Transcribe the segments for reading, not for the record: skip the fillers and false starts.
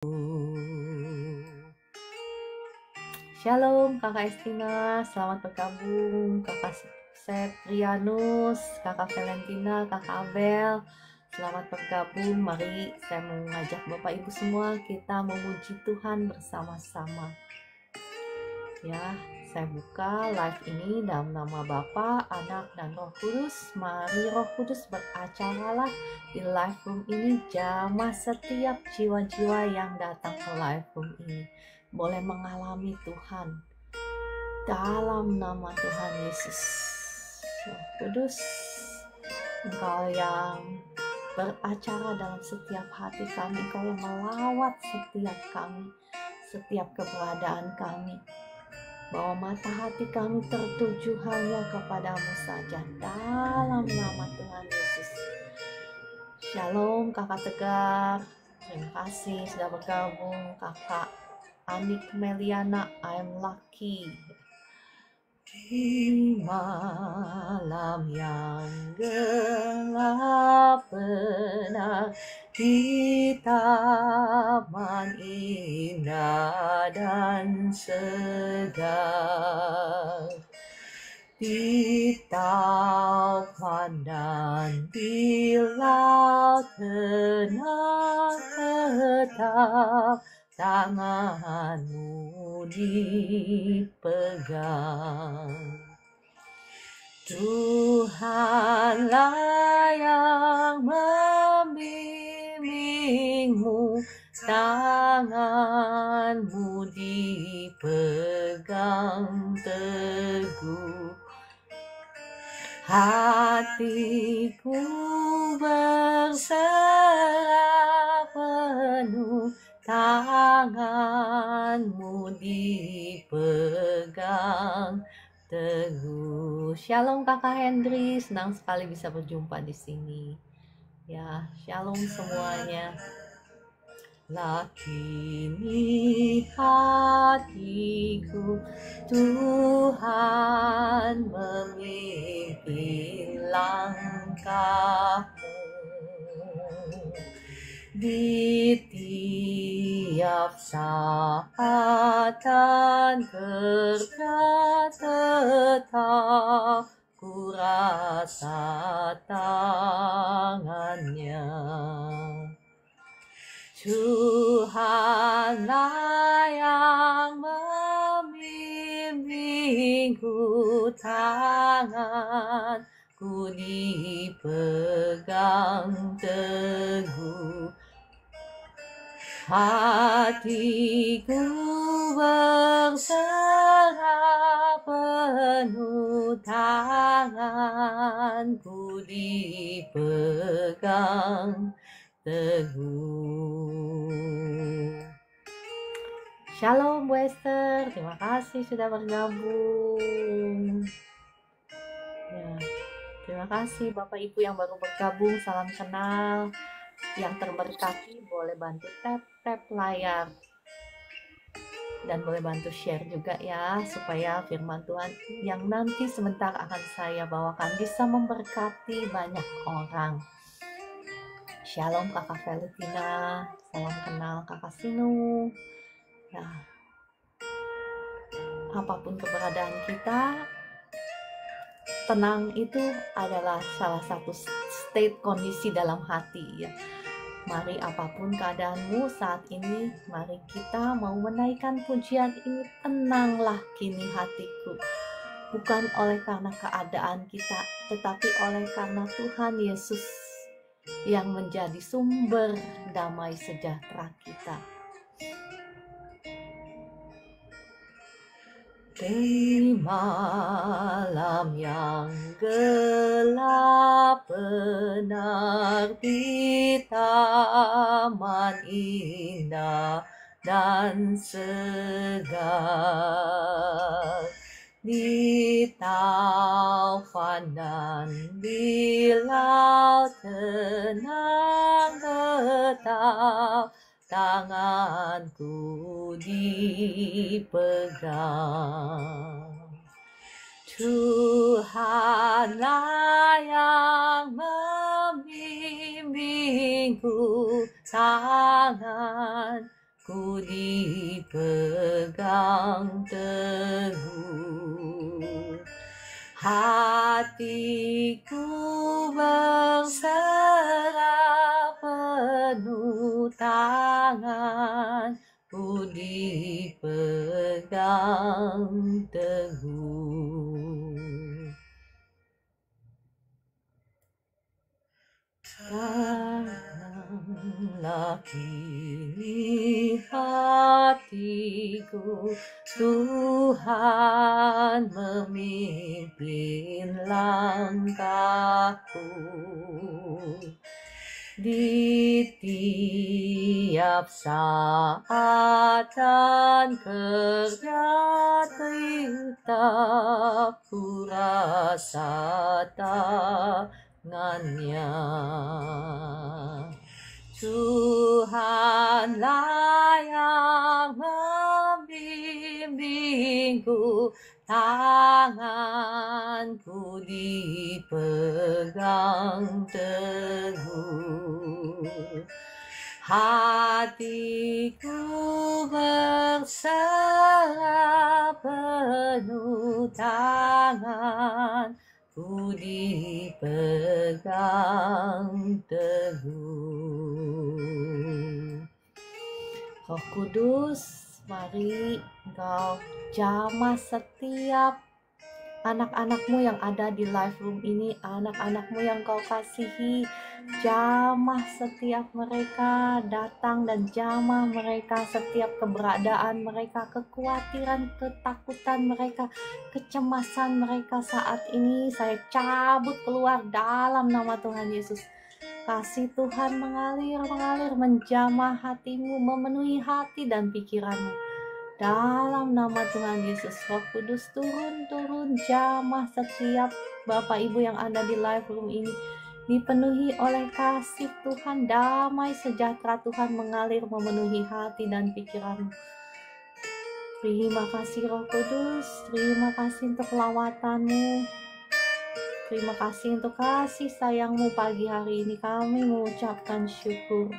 Shalom Kakak Estina, selamat bergabung Kakak Setrianus, Kakak Valentina, Kakak Abel. Selamat bergabung, mari saya mau mengajak Bapak Ibu semua kita memuji Tuhan bersama-sama. Ya, saya buka live ini dalam nama Bapa, Anak, dan Roh Kudus. Mari Roh Kudus beracaralah di live room ini, jamah setiap jiwa-jiwa yang datang ke live room ini boleh mengalami Tuhan dalam nama Tuhan Yesus. Roh Kudus, Engkau yang beracara dalam setiap hati kami, Engkau yang melawat setiap kami, setiap keberadaan kami, bahwa mata hati kami tertuju hanya kepadamu saja dalam nama Tuhan Yesus. Shalom Kakak Tegar, terima kasih sudah bergabung. Kakak Anik Meliana, I'm lucky. Di malam yang gelap benar, di taman indah dan segar, di taufan dan di laut tenang tetap tanganmu dipegang. Tuhanlah yang membimbingmu, tanganmu dipegang teguh. Hatiku berserah penuh, tanganmu dipegang teguh. Shalom Kakak Hendri, senang sekali bisa berjumpa di sini. Ya, shalom semuanya. Lakini hatiku, Tuhan memimpin langkahmu. Di tiap saat dan kerja tetap ku rasa tangannya. Tuhanlah yang membimbingku, tanganku dipegang teguh. Hatiku berserah penuh, tanganku dipegang teguh. Shalom Bu Esther, terima kasih sudah bergabung. Ya, terima kasih Bapak Ibu yang baru bergabung, salam kenal. Yang terberkati boleh bantu tap layar dan boleh bantu share juga ya, supaya firman Tuhan yang nanti sebentar akan saya bawakan bisa memberkati banyak orang. Shalom Kakak Valentina, salam kenal Kakak Sinu. Ya, apapun keberadaan kita, tenang itu adalah salah satu state kondisi dalam hati ya. Mari apapun keadaanmu saat ini, mari kita mau menaikkan pujian ini. Tenanglah kini hatiku, bukan oleh karena keadaan kita, tetapi oleh karena Tuhan Yesus yang menjadi sumber damai sejahtera kita. Di malam yang gelap benar, di taman indah dan segar, di taufan dan di laut tenang tetap tanganku dipegang. Tuhanlah yang membimbingku, tanganku ku dipegang teguh. Hatiku berserah penuh, tangan ku dipegang teguh. Tanganlah kini hatiku, Tuhan memimpin langkahku. Di tiap saat dan kerja tetap ku rasa tangannya. Tuhanlah yang membimbingku, tanganku dipegang teguh. Hatiku berserah penuh, tanganku dipegang teguh. Roh Kudus, mari Engkau jamah setiap anak-anakmu yang ada di live room ini, anak-anakmu yang Kau kasihi, jamah setiap mereka datang dan jamah mereka setiap keberadaan mereka, kekhawatiran, ketakutan mereka, kecemasan mereka saat ini saya cabut keluar dalam nama Tuhan Yesus. Kasih Tuhan mengalir menjamah hatimu, memenuhi hati dan pikiranmu. Dalam nama Tuhan Yesus, Roh Kudus turun jamah setiap Bapak Ibu yang ada di live room ini, dipenuhi oleh kasih Tuhan, damai sejahtera Tuhan mengalir memenuhi hati dan pikiranmu. Terima kasih Roh Kudus, terima kasih untuk lawatanmu, terima kasih untuk kasih sayangmu pagi hari ini. Kami mengucapkan syukur.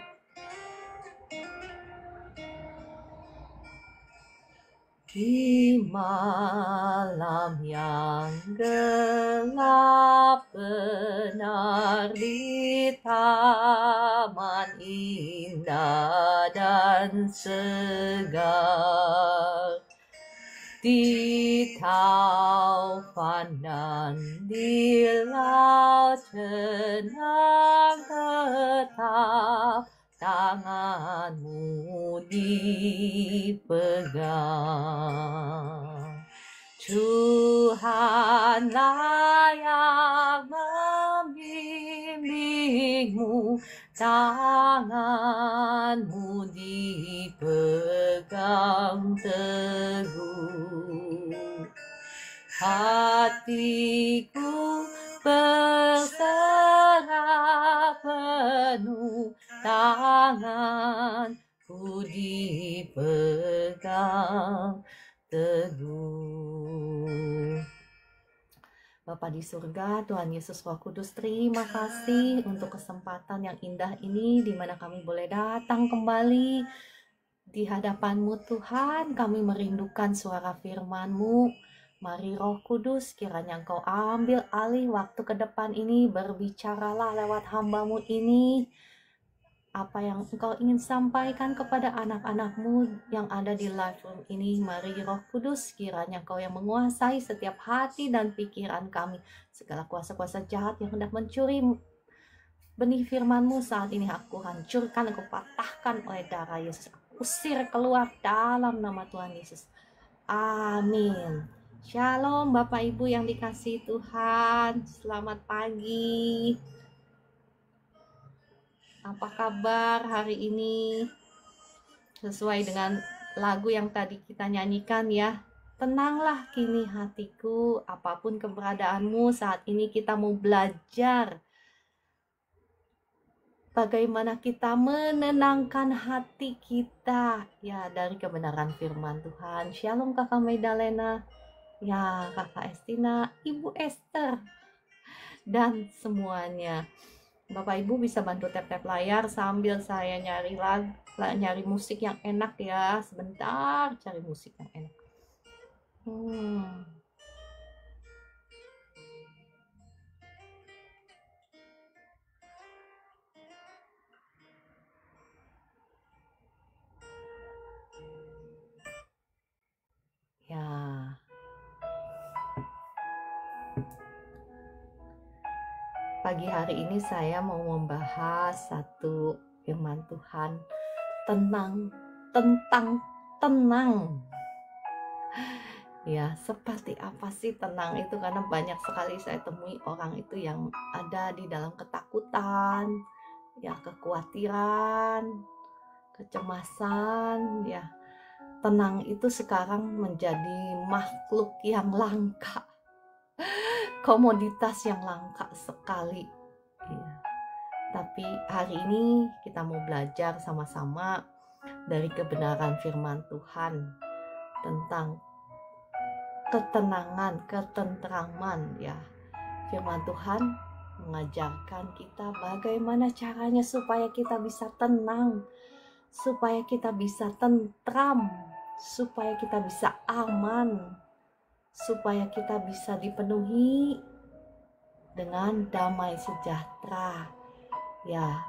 Di malam yang gelap, benar di taman indah dan segar, di taufan dan di laut tenang tetap, tanganmu dipegang. Tuhanlah yang membimbingmu, tanganmu dipegang teguh. Hatiku berserah penuh, tanganku dipegang teguh. Bapa di surga, Tuhan Yesus Roh Kudus, terima kasih untuk kesempatan yang indah ini di mana kami boleh datang kembali di hadapan-Mu Tuhan. Kami merindukan suara firman-Mu. Mari Roh Kudus, kiranya Engkau ambil alih waktu ke depan ini, berbicaralah lewat hamba-Mu ini. Apa yang Engkau ingin sampaikan kepada anak-anak-Mu yang ada di live room ini. Mari Roh Kudus, kiranya Engkau yang menguasai setiap hati dan pikiran kami. Segala kuasa-kuasa jahat yang hendak mencuri benih firman-Mu saat ini, aku hancurkan, aku patahkan oleh darah Yesus. Aku usir keluar dalam nama Tuhan Yesus. Amin. Shalom Bapak Ibu yang dikasihi Tuhan. Selamat pagi. Apa kabar hari ini? Sesuai dengan lagu yang tadi kita nyanyikan ya. Tenanglah kini hatiku, apapun keberadaanmu saat ini, kita mau belajar bagaimana kita menenangkan hati kita ya dari kebenaran firman Tuhan. Shalom Kakak Maidalena, ya Kakak Estina, Ibu Esther, dan semuanya. Bapak Ibu bisa bantu tap-tap layar sambil saya nyari musik yang enak ya. Sebentar cari musik yang enak. Ya. Pagi hari ini saya mau membahas satu firman Tuhan tentang tenang. Ya, seperti apa sih tenang itu? Karena banyak sekali saya temui orang itu yang ada di dalam ketakutan, ya kekhawatiran, kecemasan, ya. Tenang itu sekarang menjadi makhluk yang langka, komoditas yang langka sekali. Ya. Tapi hari ini kita mau belajar sama-sama dari kebenaran firman Tuhan tentang ketenangan, ketentraman ya. Firman Tuhan mengajarkan kita bagaimana caranya supaya kita bisa tenang, supaya kita bisa tentram, supaya kita bisa aman, supaya kita bisa dipenuhi dengan damai sejahtera. Ya,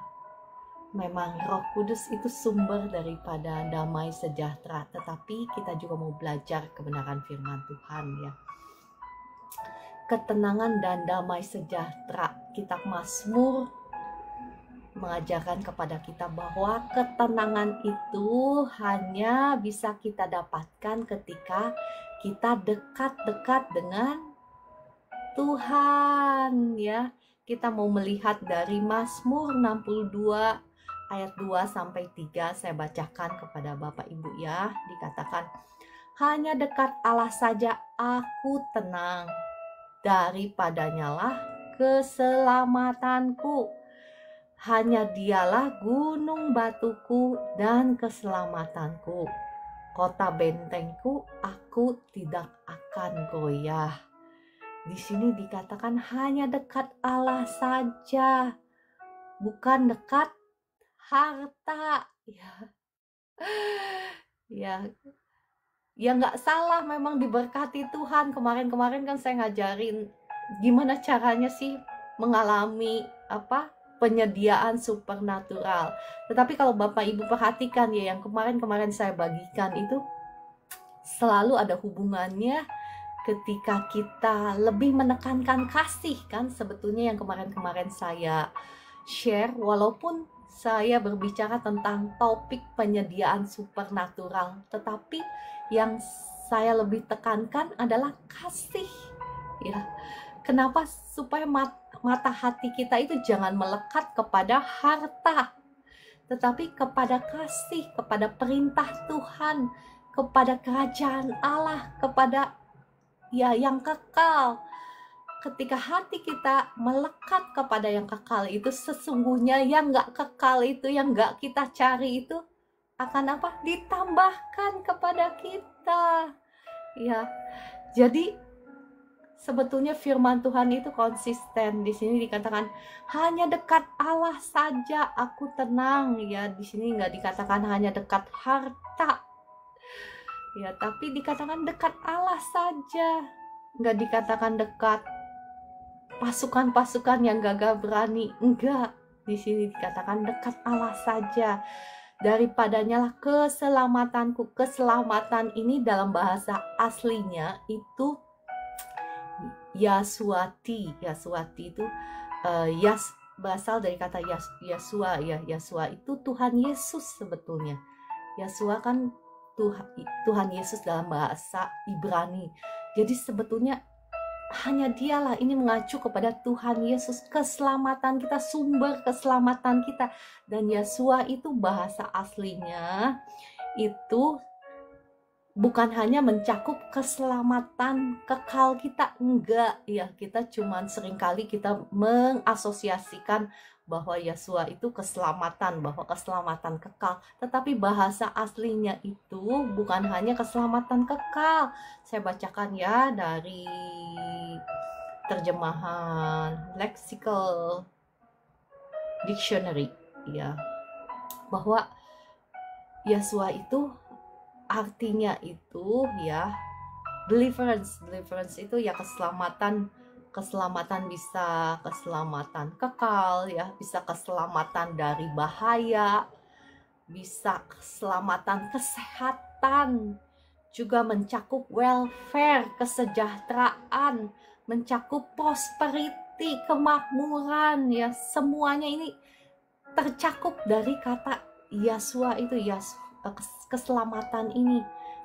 memang Roh Kudus itu sumber daripada damai sejahtera, tetapi kita juga mau belajar kebenaran firman Tuhan ya. Ketenangan dan damai sejahtera. Kitab Mazmur mengajarkan kepada kita bahwa ketenangan itu hanya bisa kita dapatkan ketika kita dekat-dekat dengan Tuhan ya. Kita mau melihat dari Mazmur 62 ayat 2 sampai 3, saya bacakan kepada Bapak Ibu ya. Dikatakan, hanya dekat Allah saja aku tenang, daripadanya lah keselamatanku. Hanya dialah gunung batuku dan keselamatanku. Kota bentengku, aku tidak akan goyah. Di sini dikatakan hanya dekat Allah saja, bukan dekat harta. Ya, nggak salah, memang diberkati Tuhan. Kemarin kan saya ngajarin gimana caranya sih mengalami penyediaan supernatural. Tetapi kalau Bapak Ibu perhatikan ya, yang kemarin saya bagikan itu selalu ada hubungannya ketika kita lebih menekankan kasih kan. Sebetulnya yang kemarin saya share, walaupun saya berbicara tentang topik penyediaan supernatural, tetapi yang saya lebih tekankan adalah kasih ya. Kenapa? Supaya mata hati kita itu jangan melekat kepada harta, tetapi kepada kasih, kepada perintah Tuhan, kepada kerajaan Allah, kepada ya yang kekal. Ketika hati kita melekat kepada yang kekal itu, sesungguhnya yang gak kekal itu, yang gak kita cari itu akan ditambahkan kepada kita ya. Jadi sebetulnya firman Tuhan itu konsisten. Di sini dikatakan hanya dekat Allah saja aku tenang ya. Di sini nggak dikatakan hanya dekat harta ya, tapi dikatakan dekat Allah saja. Nggak dikatakan dekat pasukan-pasukan yang gagah berani, enggak. Di sini dikatakan dekat Allah saja. Daripadanya lah keselamatanku. Keselamatan ini dalam bahasa aslinya itu Yaswati. Yaswati itu berasal dari kata Yasua ya. Yasua itu Tuhan Yesus sebetulnya. Yasua kan Tuhan Yesus dalam bahasa Ibrani. Jadi sebetulnya hanya dialah, ini mengacu kepada Tuhan Yesus, keselamatan kita, sumber keselamatan kita. Dan Yasua itu bahasa aslinya itu bukan hanya mencakup keselamatan kekal kita, enggak ya. Kita cuman seringkali kita mengasosiasikan bahwa Yesua itu keselamatan, bahwa keselamatan kekal. Tetapi bahasa aslinya itu bukan hanya keselamatan kekal. Saya bacakan ya dari terjemahan leksikal Dictionary, ya, bahwa Yeshua itu artinya itu ya deliverance itu ya keselamatan, bisa keselamatan kekal ya, bisa keselamatan dari bahaya, bisa keselamatan kesehatan, juga mencakup welfare, kesejahteraan, mencakup prosperity, kemakmuran ya, semuanya ini tercakup dari kata Yeshua itu, keselamatan ini.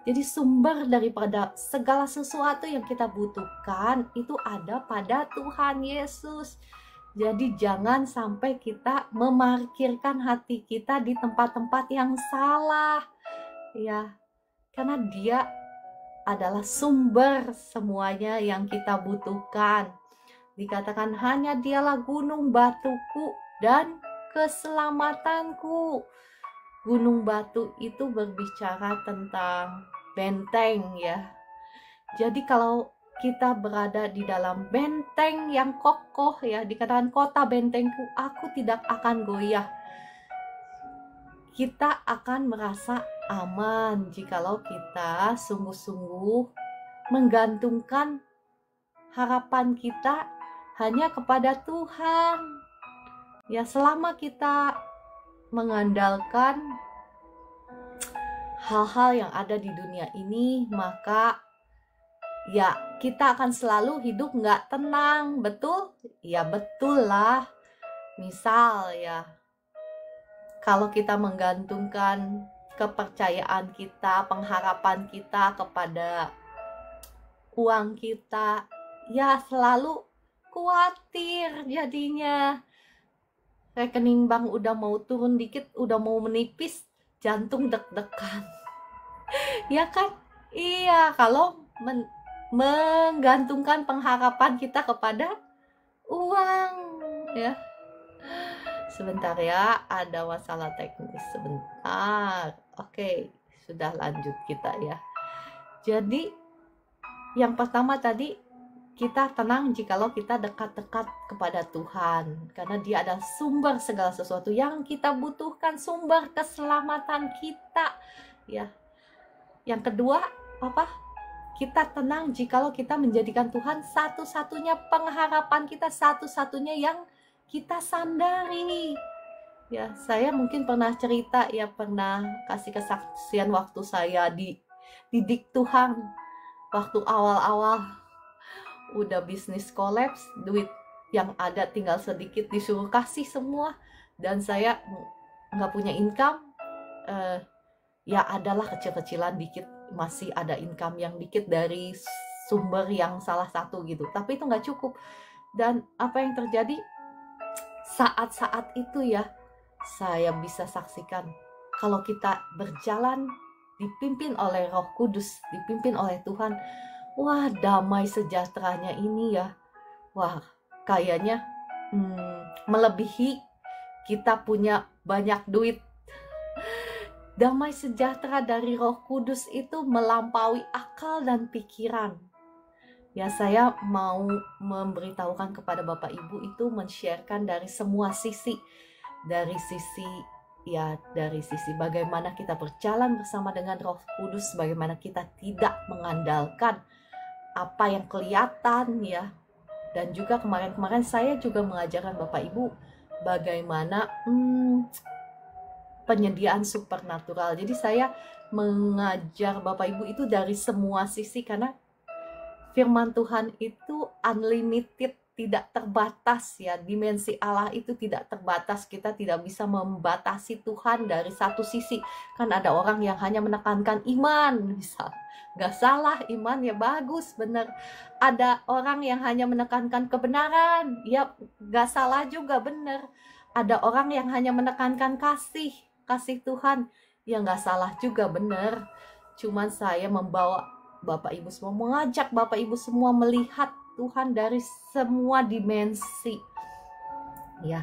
Jadi sumber daripada segala sesuatu yang kita butuhkan itu ada pada Tuhan Yesus. Jadi jangan sampai kita memarkirkan hati kita di tempat-tempat yang salah ya, karena Dia adalah sumber semuanya yang kita butuhkan. Dikatakan hanya Dialah gunung batuku dan keselamatanku. Gunung batu itu berbicara tentang benteng ya. Jadi kalau kita berada di dalam benteng yang kokoh ya, dikatakan kota bentengku, aku tidak akan goyah. Kita akan merasa aman jikalau kita sungguh-sungguh menggantungkan harapan kita hanya kepada Tuhan. Ya, selama kita mengandalkan hal-hal yang ada di dunia ini, maka ya kita akan selalu hidup nggak tenang, betul? Ya betul lah. Misal ya, kalau kita menggantungkan kepercayaan kita, pengharapan kita kepada uang kita, ya selalu khawatir jadinya. Rekening bank udah mau turun dikit, udah mau menipis, jantung deg-degan. Ya kan? Iya, kalau menggantungkan pengharapan kita kepada uang ya. Sebentar ya, ada masalah teknis sebentar. Oke, sudah lanjut kita ya. Jadi yang pertama tadi, kita tenang jikalau kita dekat-dekat kepada Tuhan, karena Dia adalah sumber segala sesuatu yang kita butuhkan, sumber keselamatan kita ya. Yang kedua apa? Kita tenang jikalau kita menjadikan Tuhan satu-satunya pengharapan kita, satu-satunya yang kita sandari ya. Saya mungkin pernah cerita ya, pernah kasih kesaksian waktu saya dididik Tuhan, waktu awal-awal udah bisnis kolaps, duit yang ada tinggal sedikit disuruh kasih semua, dan saya nggak punya income. Ya adalah kecil-kecilan dikit, masih ada income yang dikit dari sumber yang salah satu gitu, tapi itu nggak cukup. Dan apa yang terjadi saat-saat itu ya, saya bisa saksikan kalau kita berjalan dipimpin oleh Roh Kudus, dipimpin oleh Tuhan, wah damai sejahteranya ini ya, wah kayaknya melebihi kita punya banyak duit. Damai sejahtera dari Roh Kudus itu melampaui akal dan pikiran. Ya, saya mau memberitahukan kepada Bapak Ibu itu, men-sharekan dari semua sisi. Dari sisi bagaimana kita berjalan bersama dengan Roh Kudus, bagaimana kita tidak mengandalkan apa yang kelihatan ya. Dan juga kemarin-kemarin saya juga mengajarkan Bapak Ibu bagaimana penyediaan supernatural. Jadi saya mengajar Bapak Ibu itu dari semua sisi, karena firman Tuhan itu unlimited, tidak terbatas ya. Dimensi Allah itu tidak terbatas. Kita tidak bisa membatasi Tuhan dari satu sisi. Kan ada orang yang hanya menekankan iman, misal. Gak salah, iman ya bagus, bener. Ada orang yang hanya menekankan kebenaran, ya gak salah juga, bener. Ada orang yang hanya menekankan kasih Tuhan, ya gak salah juga, bener. Cuman saya membawa Bapak Ibu semua, mengajak Bapak Ibu semua melihat Tuhan dari semua dimensi ya.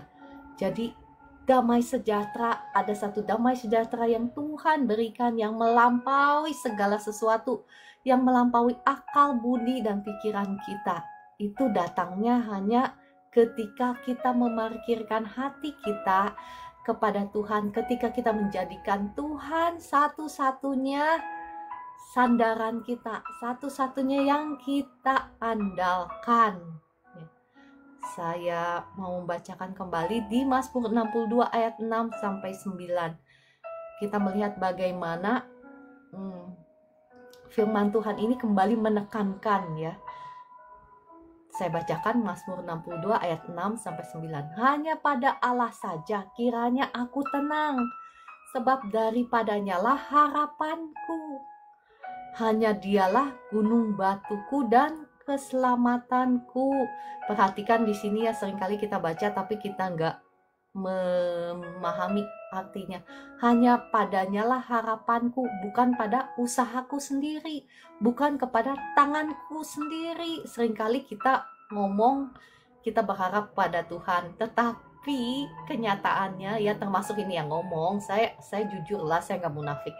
Jadi damai sejahtera, ada satu damai sejahtera yang Tuhan berikan, yang melampaui segala sesuatu, yang melampaui akal, budi, dan pikiran kita. Itu datangnya hanya ketika kita memarkirkan hati kita kepada Tuhan, ketika kita menjadikan Tuhan satu-satunya sandaran kita, satu-satunya yang kita andalkan. Saya mau membacakan kembali di Mazmur 62 ayat 6 sampai 9. Kita melihat bagaimana firman Tuhan ini kembali menekankan ya. Saya bacakan Mazmur 62 ayat 6 sampai 9. Hanya pada Allah saja kiranya aku tenang, sebab daripadanya lah harapanku. Hanya dialah gunung batuku dan keselamatanku. Perhatikan di sini ya, seringkali kita baca tapi kita nggak memahami artinya. Hanya padanya lah harapanku, bukan pada usahaku sendiri, bukan kepada tanganku sendiri. Seringkali kita ngomong kita berharap pada Tuhan, tetapi kenyataannya ya, termasuk ini yang ngomong, saya jujur lah, saya nggak munafik,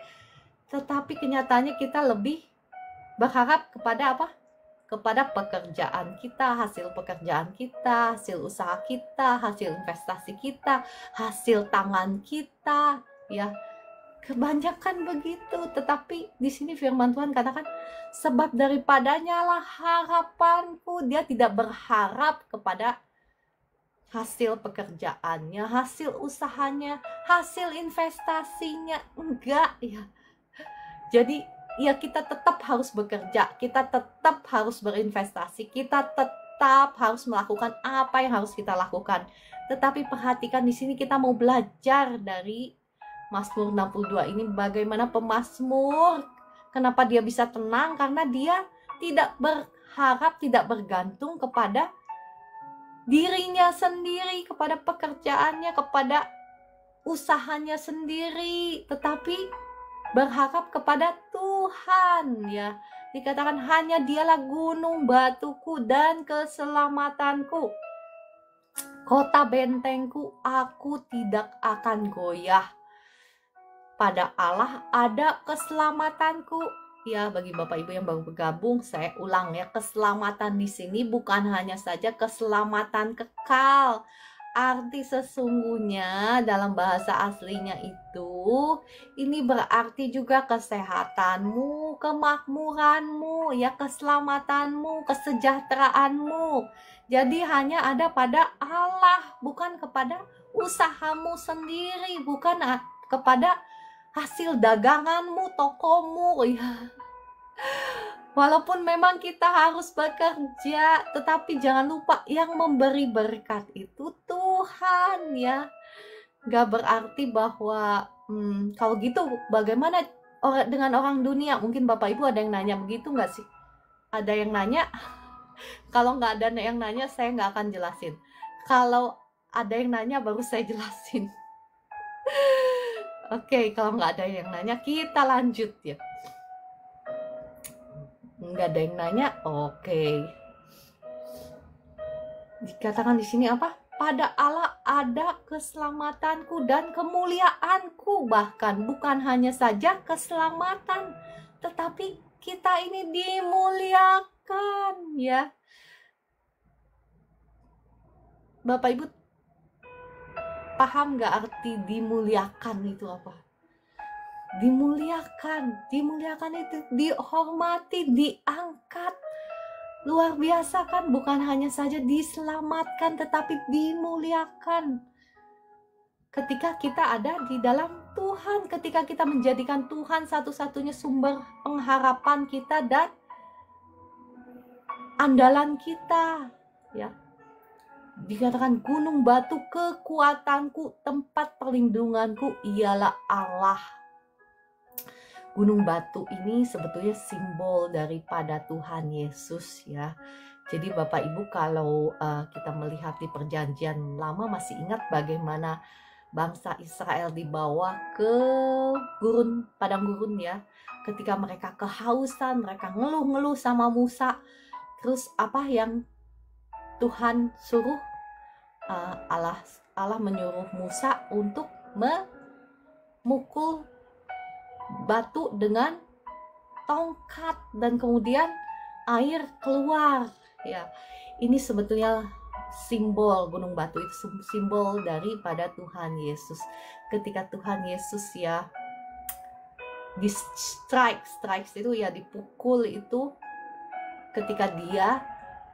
tetapi kenyataannya kita lebih berharap kepada apa? Kepada pekerjaan kita, hasil pekerjaan kita, hasil usaha kita, hasil investasi kita, hasil tangan kita, ya. Kebanyakan begitu. Tetapi di sini firman Tuhan katakan, sebab daripadanya lah harapanku. Dia tidak berharap kepada hasil pekerjaannya, hasil usahanya, hasil investasinya, enggak ya. Jadi ya, kita tetap harus bekerja, kita tetap harus berinvestasi, kita tetap harus melakukan apa yang harus kita lakukan. Tetapi perhatikan di sini kita mau belajar dari Mazmur 62 ini, bagaimana pemazmur, kenapa dia bisa tenang, karena dia tidak berharap, tidak bergantung kepada dirinya sendiri, kepada pekerjaannya, kepada usahanya sendiri, tetapi berharap kepada Tuhan ya. Dikatakan hanya dialah gunung batuku dan keselamatanku, kota bentengku, aku tidak akan goyah. Pada Allah ada keselamatanku. Ya, bagi Bapak Ibu yang baru bergabung, saya ulang ya, keselamatan di sini bukan hanya saja keselamatan kekal. Arti sesungguhnya dalam bahasa aslinya itu, ini berarti juga kesehatanmu, kemakmuranmu, ya, keselamatanmu, kesejahteraanmu. Jadi hanya ada pada Allah, bukan kepada usahamu sendiri, bukan kepada hasil daganganmu, tokomu, ya. Walaupun memang kita harus bekerja, tetapi jangan lupa yang memberi berkat itu Tuhan ya. Gak berarti bahwa kalau gitu bagaimana dengan orang dunia? Mungkin Bapak Ibu ada yang nanya begitu gak sih? Ada yang nanya? Kalau gak ada yang nanya, saya gak akan jelasin. Kalau ada yang nanya baru saya jelasin. Oke, kalau gak ada yang nanya kita lanjut ya. Nggak ada yang nanya, oke. Dikatakan di sini apa? Pada Allah ada keselamatanku dan kemuliaanku, bahkan bukan hanya saja keselamatan, tetapi kita ini dimuliakan ya. Bapak Ibu paham nggak arti dimuliakan itu apa? Dimuliakan itu dihormati, diangkat. Luar biasa kan, bukan hanya saja diselamatkan tetapi dimuliakan. Ketika kita ada di dalam Tuhan, ketika kita menjadikan Tuhan satu-satunya sumber pengharapan kita dan andalan kita, ya. Dikatakan gunung batu kekuatanku, tempat perlindunganku ialah Allah. Gunung batu ini sebetulnya simbol daripada Tuhan Yesus ya. Jadi Bapak Ibu kalau kita melihat di perjanjian lama, masih ingat bagaimana bangsa Israel dibawa ke padang gurun ya. Ketika mereka kehausan, mereka ngeluh-ngeluh sama Musa. Terus apa yang Tuhan suruh? Allah menyuruh Musa untuk memukul batu dengan tongkat dan kemudian air keluar ya. Ini sebetulnya simbol Gunung Batu itu simbol daripada Tuhan Yesus. Ketika Tuhan Yesus ya di strikes itu ya, dipukul itu, ketika dia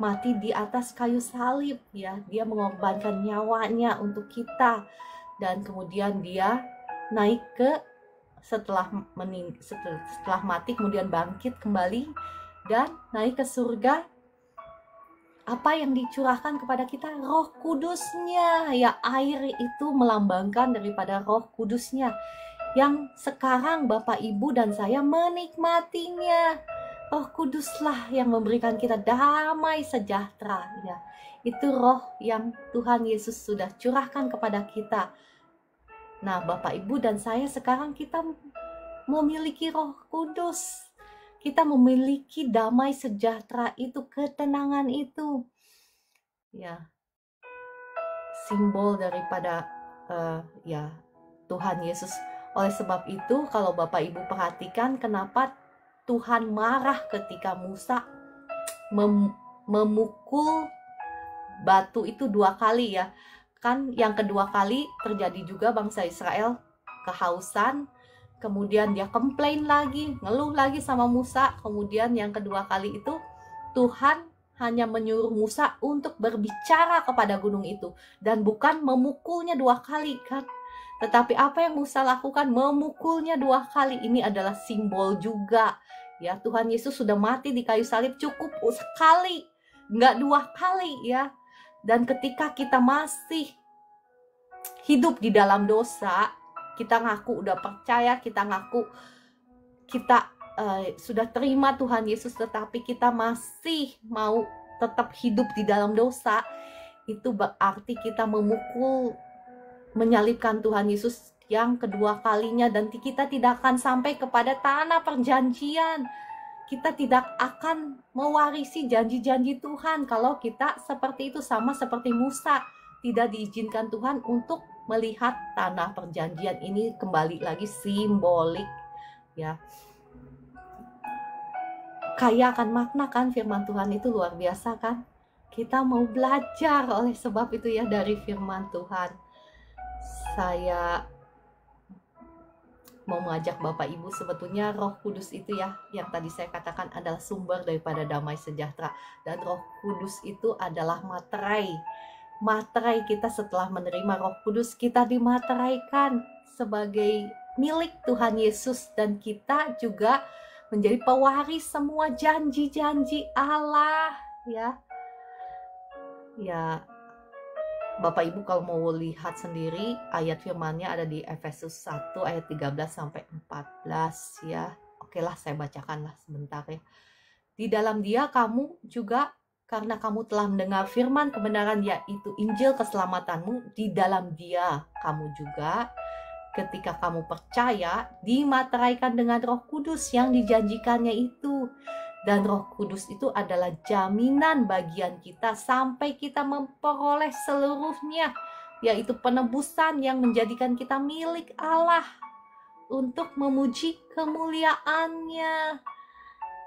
mati di atas kayu salib ya, dia mengorbankan nyawanya untuk kita, dan kemudian dia naik ke setelah mati, kemudian bangkit kembali dan naik ke surga. Apa yang dicurahkan kepada kita? Roh Kudusnya ya. Air itu melambangkan daripada Roh Kudusnya yang sekarang Bapak Ibu dan saya menikmatinya. Roh Kuduslah yang memberikan kita damai sejahtera ya. Itu roh yang Tuhan Yesus sudah curahkan kepada kita. Nah, Bapak Ibu dan saya sekarang kita memiliki Roh Kudus. Kita memiliki damai sejahtera itu, ketenangan itu. Ya. Simbol daripada ya Tuhan Yesus. Oleh sebab itu, kalau Bapak Ibu perhatikan kenapa Tuhan marah ketika Musa memukul batu itu 2 kali ya. Kan yang kedua kali terjadi juga bangsa Israel kehausan, kemudian dia komplain lagi, ngeluh lagi sama Musa. Kemudian yang kedua kali itu Tuhan hanya menyuruh Musa untuk berbicara kepada gunung itu dan bukan memukulnya 2 kali kan. Tetapi apa yang Musa lakukan? Memukulnya 2 kali. Ini adalah simbol juga ya, Tuhan Yesus sudah mati di kayu salib, cukup sekali, nggak 2 kali ya. Dan ketika kita masih hidup di dalam dosa, kita ngaku udah percaya, kita ngaku kita sudah terima Tuhan Yesus, tetapi kita masih mau tetap hidup di dalam dosa, itu berarti kita menyalibkan Tuhan Yesus yang kedua kalinya, dan kita tidak akan sampai kepada tanah perjanjian. Kita tidak akan mewarisi janji-janji Tuhan kalau kita seperti itu, sama seperti Musa. Tidak diizinkan Tuhan untuk melihat tanah perjanjian. Ini kembali lagi simbolik ya. Kaya akan makna kan firman Tuhan itu, luar biasa kan. Kita mau belajar oleh sebab itu ya dari firman Tuhan. Saya mau mengajak Bapak Ibu, sebetulnya Roh Kudus itu ya, yang tadi saya katakan adalah sumber daripada damai sejahtera. Dan Roh Kudus itu adalah materai. Materai kita setelah menerima Roh Kudus, kita dimateraikan sebagai milik Tuhan Yesus, dan kita juga menjadi pewaris semua janji-janji Allah ya. Ya, Bapak Ibu kalau mau lihat sendiri ayat firmannya ada di Efesus 1 ayat 13 sampai 14 ya. Oke lah, saya bacakan lah sebentar ya. Di dalam Dia kamu juga, karena kamu telah mendengar firman kebenaran, yaitu Injil keselamatanmu, di dalam Dia kamu juga ketika kamu percaya dimateraikan dengan Roh Kudus yang dijanjikannya itu. Dan Roh Kudus itu adalah jaminan bagian kita sampai kita memperoleh seluruhnya, yaitu penebusan yang menjadikan kita milik Allah untuk memuji kemuliaannya.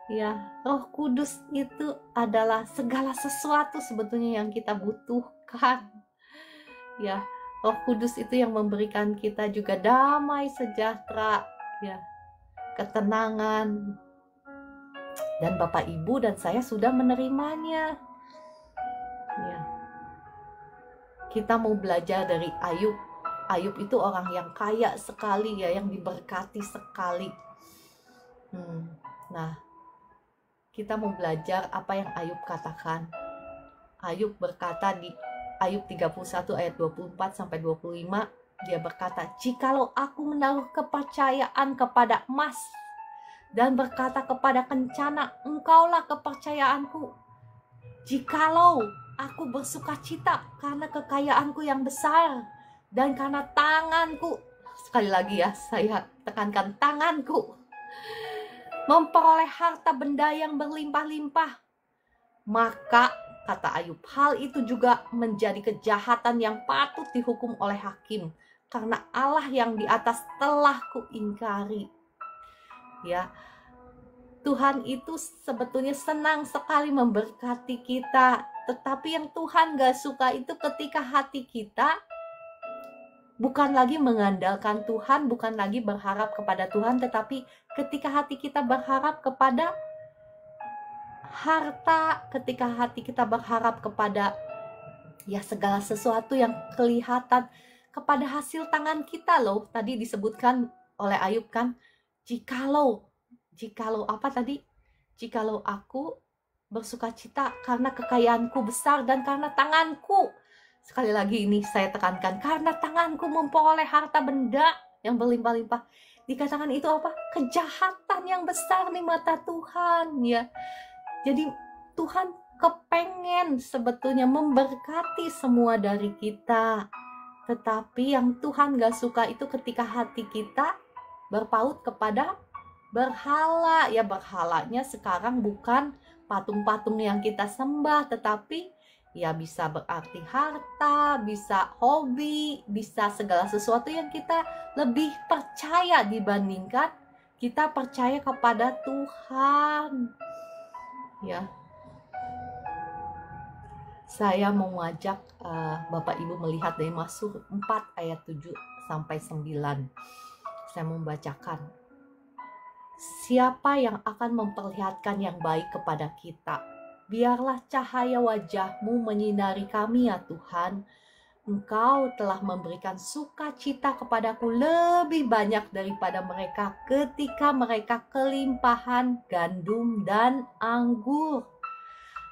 Ya, Roh Kudus itu adalah segala sesuatu sebetulnya yang kita butuhkan. Ya, Roh Kudus itu yang memberikan kita juga damai sejahtera, ya, ketenangan. Dan Bapak Ibu dan saya sudah menerimanya. Ya. Kita mau belajar dari Ayub. Ayub itu orang yang kaya sekali ya, yang diberkati sekali. Nah, kita mau belajar apa yang Ayub katakan. Ayub berkata di Ayub 31 ayat 24 sampai 25, dia berkata, "Jikalau aku menaruh kepercayaan kepada emas dan berkata kepada kencana, engkaulah kepercayaanku. Jikalau aku bersuka cita karena kekayaanku yang besar dan karena tanganku," sekali lagi ya, saya tekankan tanganku, "memperoleh harta benda yang berlimpah-limpah, maka," kata Ayub, "hal itu juga menjadi kejahatan yang patut dihukum oleh hakim, karena Allah yang di atas telah kuingkari." Ya, Tuhan itu sebetulnya senang sekali memberkati kita Tetapi yang Tuhan gak suka itu ketika hati kita bukan lagi mengandalkan Tuhan, bukan lagi berharap kepada Tuhan, tetapi ketika hati kita berharap kepada harta, ketika hati kita berharap kepada ya segala sesuatu yang kelihatan, kepada hasil tangan kita loh. Tadi disebutkan oleh Ayub kan, jikalau apa tadi? Jikalau aku bersukacita karena kekayaanku besar dan karena tanganku. Sekali lagi ini saya tekankan, karena tanganku memperoleh harta benda yang berlimpah-limpah. Dikatakan itu apa? Kejahatan yang besar di mata Tuhan ya. Jadi Tuhan kepengen sebetulnya memberkati semua dari kita. Tetapi yang Tuhan gak suka itu ketika hati kita berpaut kepada berhala. Ya berhalanya sekarang bukan patung-patung yang kita sembah, tetapi ya bisa berarti harta, bisa hobi, bisa segala sesuatu yang kita lebih percaya dibandingkan kita percaya kepada Tuhan. Ya, saya mau ngajak Bapak Ibu melihat dari Mazmur 4 ayat 7 sampai 9. Saya mau membacakan. Siapa yang akan memperlihatkan yang baik kepada kita? Biarlah cahaya wajah-Mu menyinari kami ya Tuhan. Engkau telah memberikan sukacita kepadaku lebih banyak daripada mereka ketika mereka kelimpahan gandum dan anggur.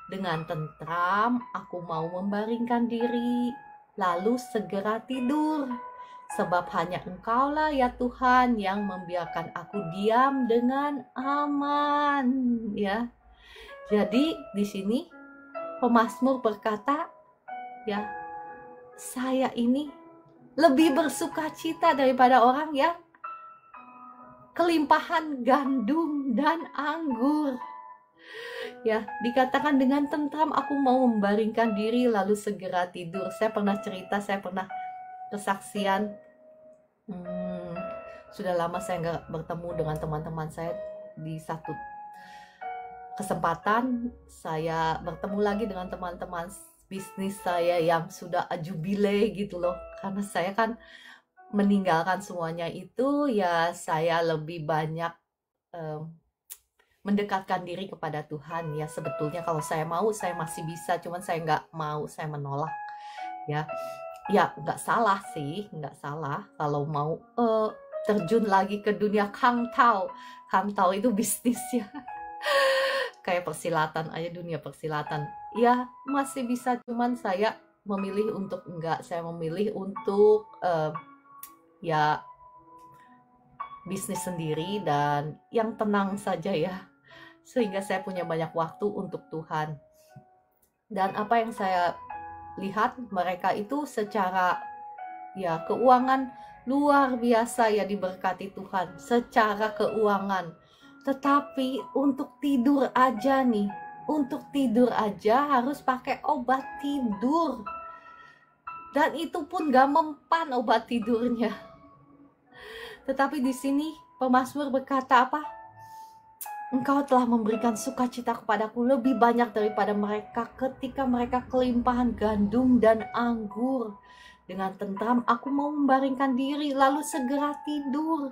Dengan tentram aku mau membaringkan diri, lalu segera tidur. Sebab hanya Engkaulah ya Tuhan yang membiarkan aku diam dengan aman. Ya, jadi di sini pemazmur berkata, ya, saya ini lebih bersukacita daripada orang yang kelimpahan gandum dan anggur. Ya, dikatakan dengan tentram aku mau membaringkan diri lalu segera tidur. Saya pernah cerita, saya pernah kesaksian. Sudah lama saya nggak bertemu dengan teman-teman saya. Di satu kesempatan saya bertemu lagi dengan teman-teman bisnis saya yang sudah jubile gitu loh. Karena saya kan meninggalkan semuanya itu, ya saya lebih banyak mendekatkan diri kepada Tuhan. Ya sebetulnya kalau saya mau saya masih bisa, cuman saya nggak mau, saya menolak. Ya nggak salah sih, nggak salah kalau mau terjun lagi ke dunia kangtau. Kangtau itu bisnis ya. Kayak persilatan aja, dunia persilatan. Ya masih bisa, cuman saya memilih untuk enggak. Saya memilih untuk ya bisnis sendiri dan yang tenang saja ya. Sehingga saya punya banyak waktu untuk Tuhan. Dan apa yang saya lihat, mereka itu secara ya keuangan luar biasa ya diberkati Tuhan secara keuangan. Tetapi untuk tidur aja nih, untuk tidur aja harus pakai obat tidur. Dan itu pun gak mempan obat tidurnya. Tetapi di sini pemazmur berkata apa? Engkau telah memberikan sukacita kepadaku lebih banyak daripada mereka ketika mereka kelimpahan gandum dan anggur. Dengan tentram aku mau membaringkan diri lalu segera tidur.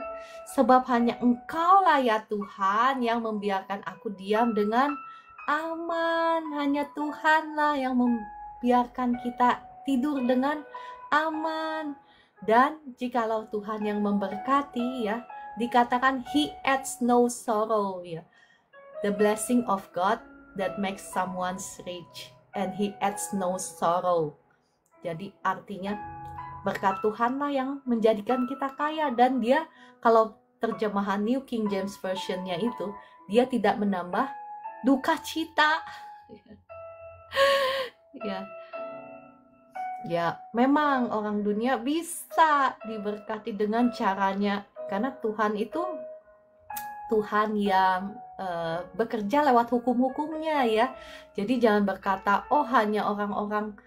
Sebab hanya Engkaulah ya Tuhan yang membiarkan aku diam dengan aman. Hanya Tuhanlah yang membiarkan kita tidur dengan aman. Dan jikalau Tuhan yang memberkati ya, dikatakan He adds no sorrow ya. The blessing of God that makes someone rich and He adds no sorrow. Jadi artinya berkat Tuhanlah yang menjadikan kita kaya, dan dia, kalau terjemahan New King James Version-nya itu, dia tidak menambah duka cita. Ya, memang orang dunia bisa diberkati dengan caranya, karena Tuhan itu Tuhan yang bekerja lewat hukum-hukumnya ya. Jadi jangan berkata, oh hanya orang-orang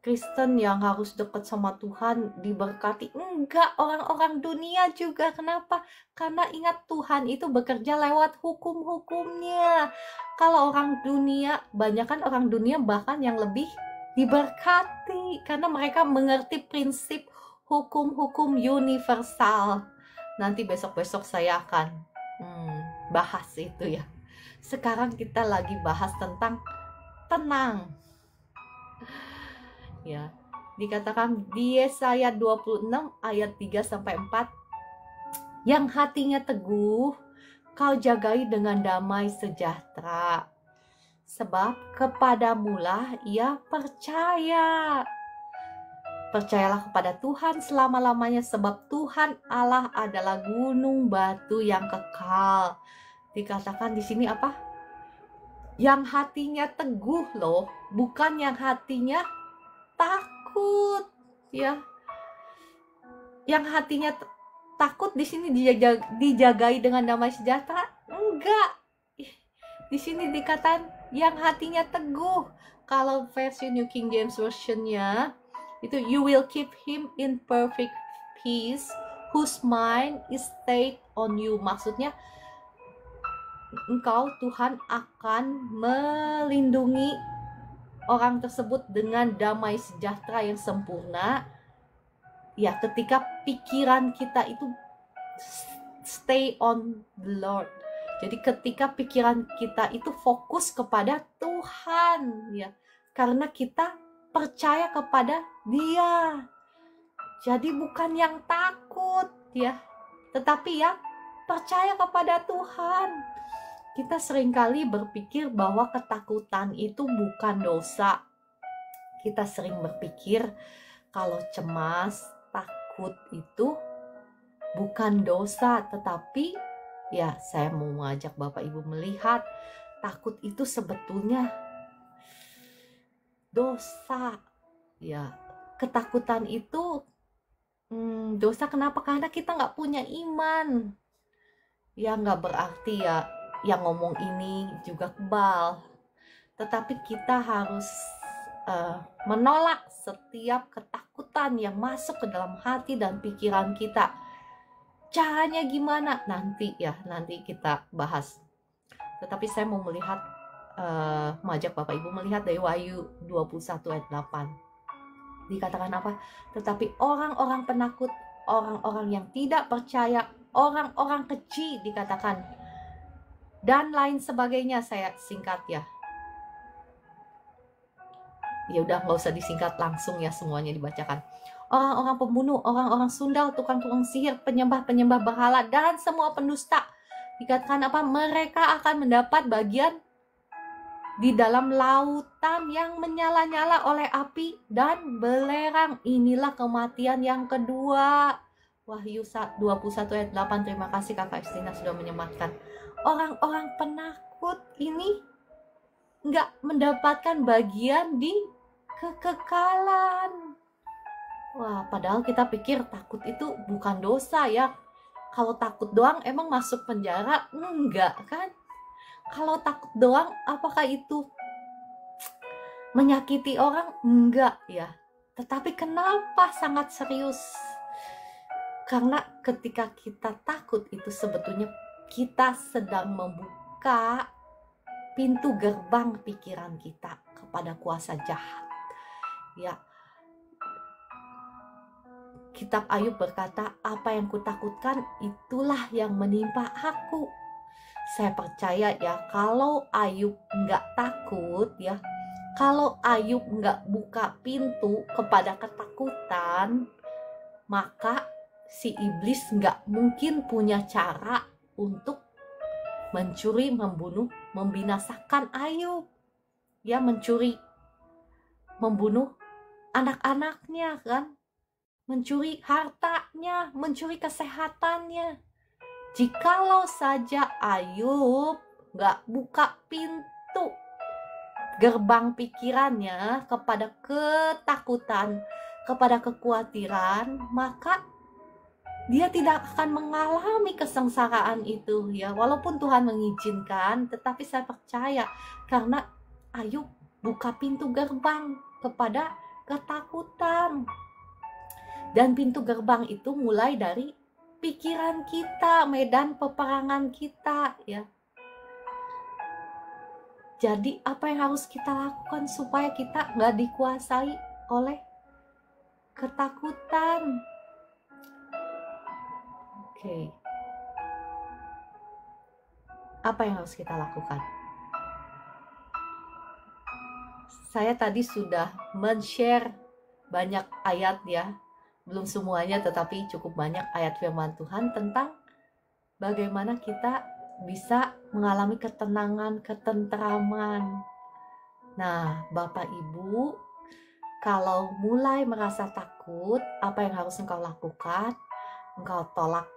Kristen yang harus dekat sama Tuhan diberkati. Enggak, orang-orang dunia juga. Kenapa? Karena ingat Tuhan itu bekerja lewat hukum-hukumnya. Kalau orang dunia, banyakkan orang dunia bahkan yang lebih diberkati karena mereka mengerti prinsip hukum-hukum universal. Nanti besok-besok saya akan bahas itu ya. Sekarang kita lagi bahas tentang tenang. Ya, dikatakan di Yesaya 26 ayat 3 sampai 4, yang hatinya teguh kau jagai dengan damai sejahtera, sebab kepadamulah ia percaya. Percayalah kepada Tuhan selama-lamanya, sebab Tuhan Allah adalah gunung batu yang kekal. Dikatakan di sini apa? Yang hatinya teguh loh, bukan yang hatinya takut ya. Yang hatinya takut di sini dijagai dengan damai sejahtera? Enggak. Di sini dikatakan yang hatinya teguh. Kalau versi New King James Version-nya itu, you will keep him in perfect peace whose mind is stayed on you. Maksudnya engkau, Tuhan, akan melindungi orang tersebut dengan damai sejahtera yang sempurna. Ya, ketika pikiran kita itu stay on the Lord. Jadi ketika pikiran kita itu fokus kepada Tuhan ya, karena kita percaya kepada Dia. Jadi bukan yang takut ya, tetapi yang percaya kepada Tuhan. Kita seringkali berpikir bahwa ketakutan itu bukan dosa. Kita sering berpikir kalau cemas, takut itu bukan dosa, tetapi ya saya mau mengajak Bapak Ibu melihat takut itu sebetulnya dosa ya. Ketakutan itu dosa. Kenapa? Karena kita nggak punya iman ya. Nggak berarti ya yang ngomong ini juga kebal, tetapi kita harus menolak setiap ketakutan yang masuk ke dalam hati dan pikiran kita. Caranya gimana? Nanti kita bahas. Tetapi saya mau melihat, mengajak Bapak Ibu melihat dari Wahyu 21 ayat 8. Dikatakan apa? Tetapi orang-orang penakut, orang-orang yang tidak percaya, orang-orang keji dikatakan, dan lain sebagainya. Saya singkat ya. Ya udah, nggak usah disingkat, langsung ya semuanya dibacakan. Orang-orang pembunuh, orang-orang sundal, tukang-tukang sihir, penyembah-penyembah berhala, dan semua pendusta. Dikatakan apa? Mereka akan mendapat bagian di dalam lautan yang menyala-nyala oleh api dan belerang. Inilah kematian yang kedua. Wahyu 21 ayat 8. Terima kasih Kakak Estina sudah menyematkan. Orang-orang penakut ini nggak mendapatkan bagian di kekekalan. Wah, padahal kita pikir takut itu bukan dosa ya. Kalau takut doang emang masuk penjara? Enggak kan? Kalau takut doang apakah itu menyakiti orang? Enggak ya. Tetapi kenapa sangat serius? Karena ketika kita takut itu sebetulnya kita sedang membuka pintu gerbang pikiran kita kepada kuasa jahat. Ya. Kitab Ayub berkata, apa yang kutakutkan itulah yang menimpa aku. Saya percaya ya, kalau Ayub nggak takut ya, kalau Ayub nggak buka pintu kepada ketakutan, maka si iblis nggak mungkin punya cara untuk mencuri, membunuh, membinasakan Ayub. Ya, mencuri, membunuh anak-anaknya kan, mencuri hartanya, mencuri kesehatannya. Jikalau saja Ayub gak buka pintu gerbang pikirannya kepada ketakutan, kepada kekhawatiran, maka dia tidak akan mengalami kesengsaraan itu ya. Walaupun Tuhan mengizinkan, tetapi saya percaya karena Ayub buka pintu gerbang kepada ketakutan. Dan pintu gerbang itu mulai dari pikiran kita, medan peperangan kita ya. Jadi apa yang harus kita lakukan supaya kita nggak dikuasai oleh ketakutan? Oke. Apa yang harus kita lakukan? Saya tadi sudah men-share banyak ayat ya. Belum semuanya tetapi cukup banyak ayat firman Tuhan tentang bagaimana kita bisa mengalami ketenangan, ketentraman. Nah, Bapak Ibu, kalau mulai merasa takut, apa yang harus engkau lakukan? Engkau tolak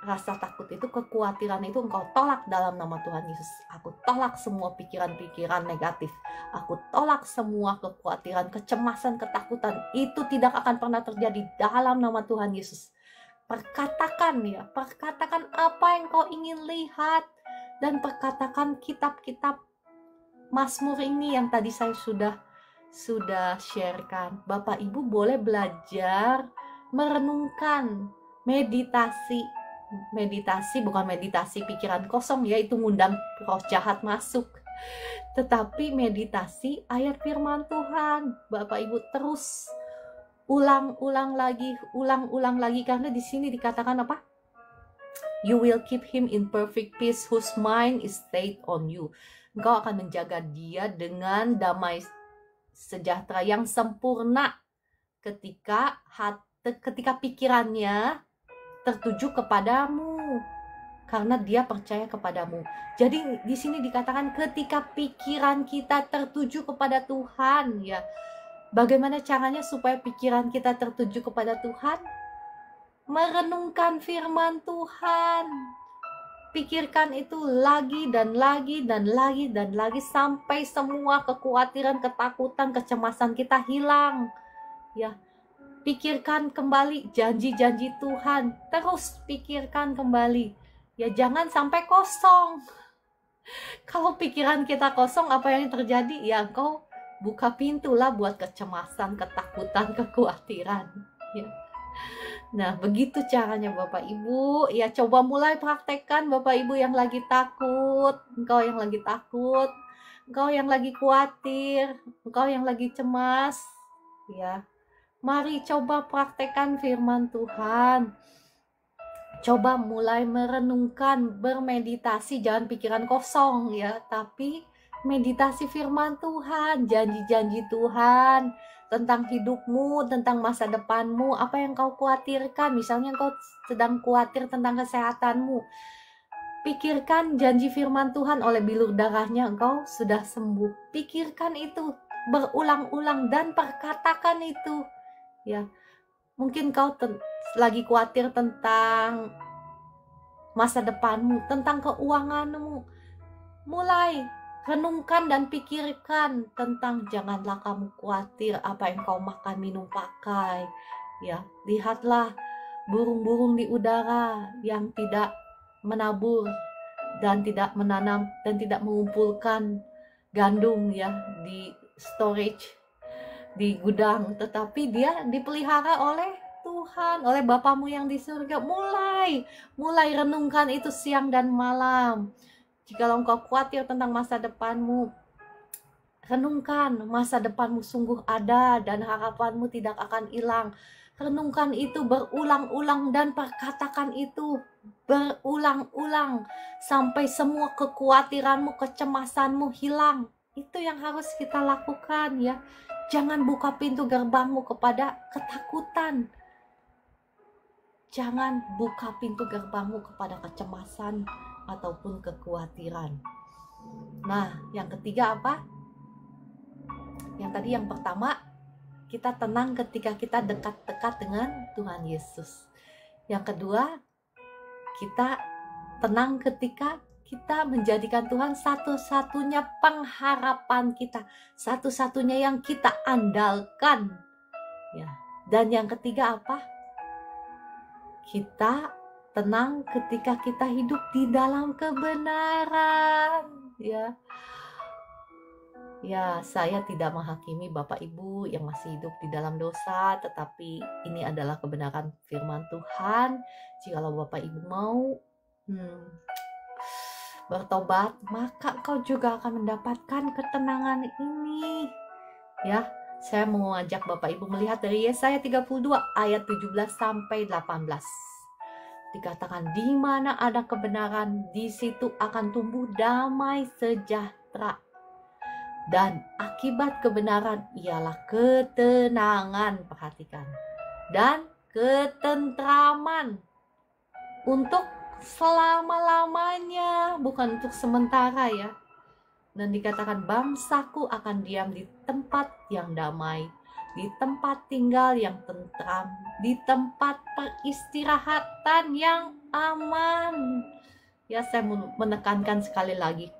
rasa takut itu, kekhawatiran itu engkau tolak dalam nama Tuhan Yesus. Aku tolak semua pikiran-pikiran negatif. Aku tolak semua kekhawatiran, kecemasan, ketakutan. Itu tidak akan pernah terjadi dalam nama Tuhan Yesus. Perkatakan ya, perkatakan apa yang kau ingin lihat. Dan perkatakan kitab-kitab Mazmur ini yang tadi saya sudah sharekan. Bapak Ibu boleh belajar merenungkan, meditasi bukan meditasi pikiran kosong ya, itu ngundang roh jahat masuk, tetapi meditasi ayat firman Tuhan. Bapak Ibu terus ulang-ulang lagi karena di sini dikatakan apa? You will keep him in perfect peace whose mind is stayed on you. Engkau akan menjaga dia dengan damai sejahtera yang sempurna ketika pikirannya tertuju kepadamu, karena dia percaya kepadamu. Jadi di sini dikatakan ketika pikiran kita tertuju kepada Tuhan ya. Bagaimana caranya supaya pikiran kita tertuju kepada Tuhan? Merenungkan firman Tuhan. Pikirkan itu lagi dan lagi dan lagi dan lagi sampai semua kekhawatiran, ketakutan, kecemasan kita hilang. Ya. Pikirkan kembali janji-janji Tuhan. Terus pikirkan kembali. Ya jangan sampai kosong. Kalau pikiran kita kosong, apa yang terjadi? Ya engkau buka pintu lah buat kecemasan, ketakutan, kekhawatiran. Ya. Nah, begitu caranya Bapak Ibu. Ya coba mulai praktekkan Bapak Ibu yang lagi takut, engkau yang lagi takut, engkau yang lagi khawatir, engkau yang lagi cemas. Ya. Mari coba praktekkan firman Tuhan. Coba mulai merenungkan, bermeditasi, jangan pikiran kosong ya, tapi meditasi firman Tuhan, janji-janji Tuhan tentang hidupmu, tentang masa depanmu, apa yang kau khawatirkan. Misalnya kau sedang khawatir tentang kesehatanmu, pikirkan janji firman Tuhan, oleh bilur darahnya engkau sudah sembuh. Pikirkan itu berulang-ulang dan perkatakan itu. Ya, mungkin kau lagi khawatir tentang masa depanmu, tentang keuanganmu. Mulai renungkan dan pikirkan tentang janganlah kamu khawatir apa yang kau makan, minum, pakai. Ya, lihatlah burung-burung di udara yang tidak menabur dan tidak menanam dan tidak mengumpulkan gandum ya di storage, di gudang, tetapi dia dipelihara oleh Tuhan, oleh Bapamu yang di surga. Mulai renungkan itu siang dan malam. Jikalau engkau khawatir tentang masa depanmu, renungkan masa depanmu sungguh ada dan harapanmu tidak akan hilang. Renungkan itu berulang-ulang dan perkatakan itu berulang-ulang sampai semua kekhawatiranmu, kecemasanmu hilang. Itu yang harus kita lakukan ya. Jangan buka pintu gerbangmu kepada ketakutan. Jangan buka pintu gerbangmu kepada kecemasan ataupun kekhawatiran. Nah, yang ketiga apa? Yang tadi yang pertama, kita tenang ketika kita dekat-dekat dengan Tuhan Yesus. Yang kedua, kita tenang ketika kita menjadikan Tuhan satu-satunya pengharapan kita, satu-satunya yang kita andalkan. Ya. Dan yang ketiga apa? Kita tenang ketika kita hidup di dalam kebenaran. Ya, saya tidak menghakimi Bapak Ibu yang masih hidup di dalam dosa, tetapi ini adalah kebenaran firman Tuhan. Jikalau Bapak Ibu mau bertobat, maka engkau juga akan mendapatkan ketenangan ini. Ya, saya mau mengajak Bapak Ibu melihat dari Yesaya 32 ayat 17 sampai 18. Dikatakan, di mana ada kebenaran, di situ akan tumbuh damai sejahtera. Dan akibat kebenaran ialah ketenangan, perhatikan, dan ketentraman untuk selama-lamanya, bukan untuk sementara ya. Dan dikatakan, bangsaku akan diam di tempat yang damai, di tempat tinggal yang tentram, di tempat peristirahatan yang aman. Ya, saya menekankan sekali lagi,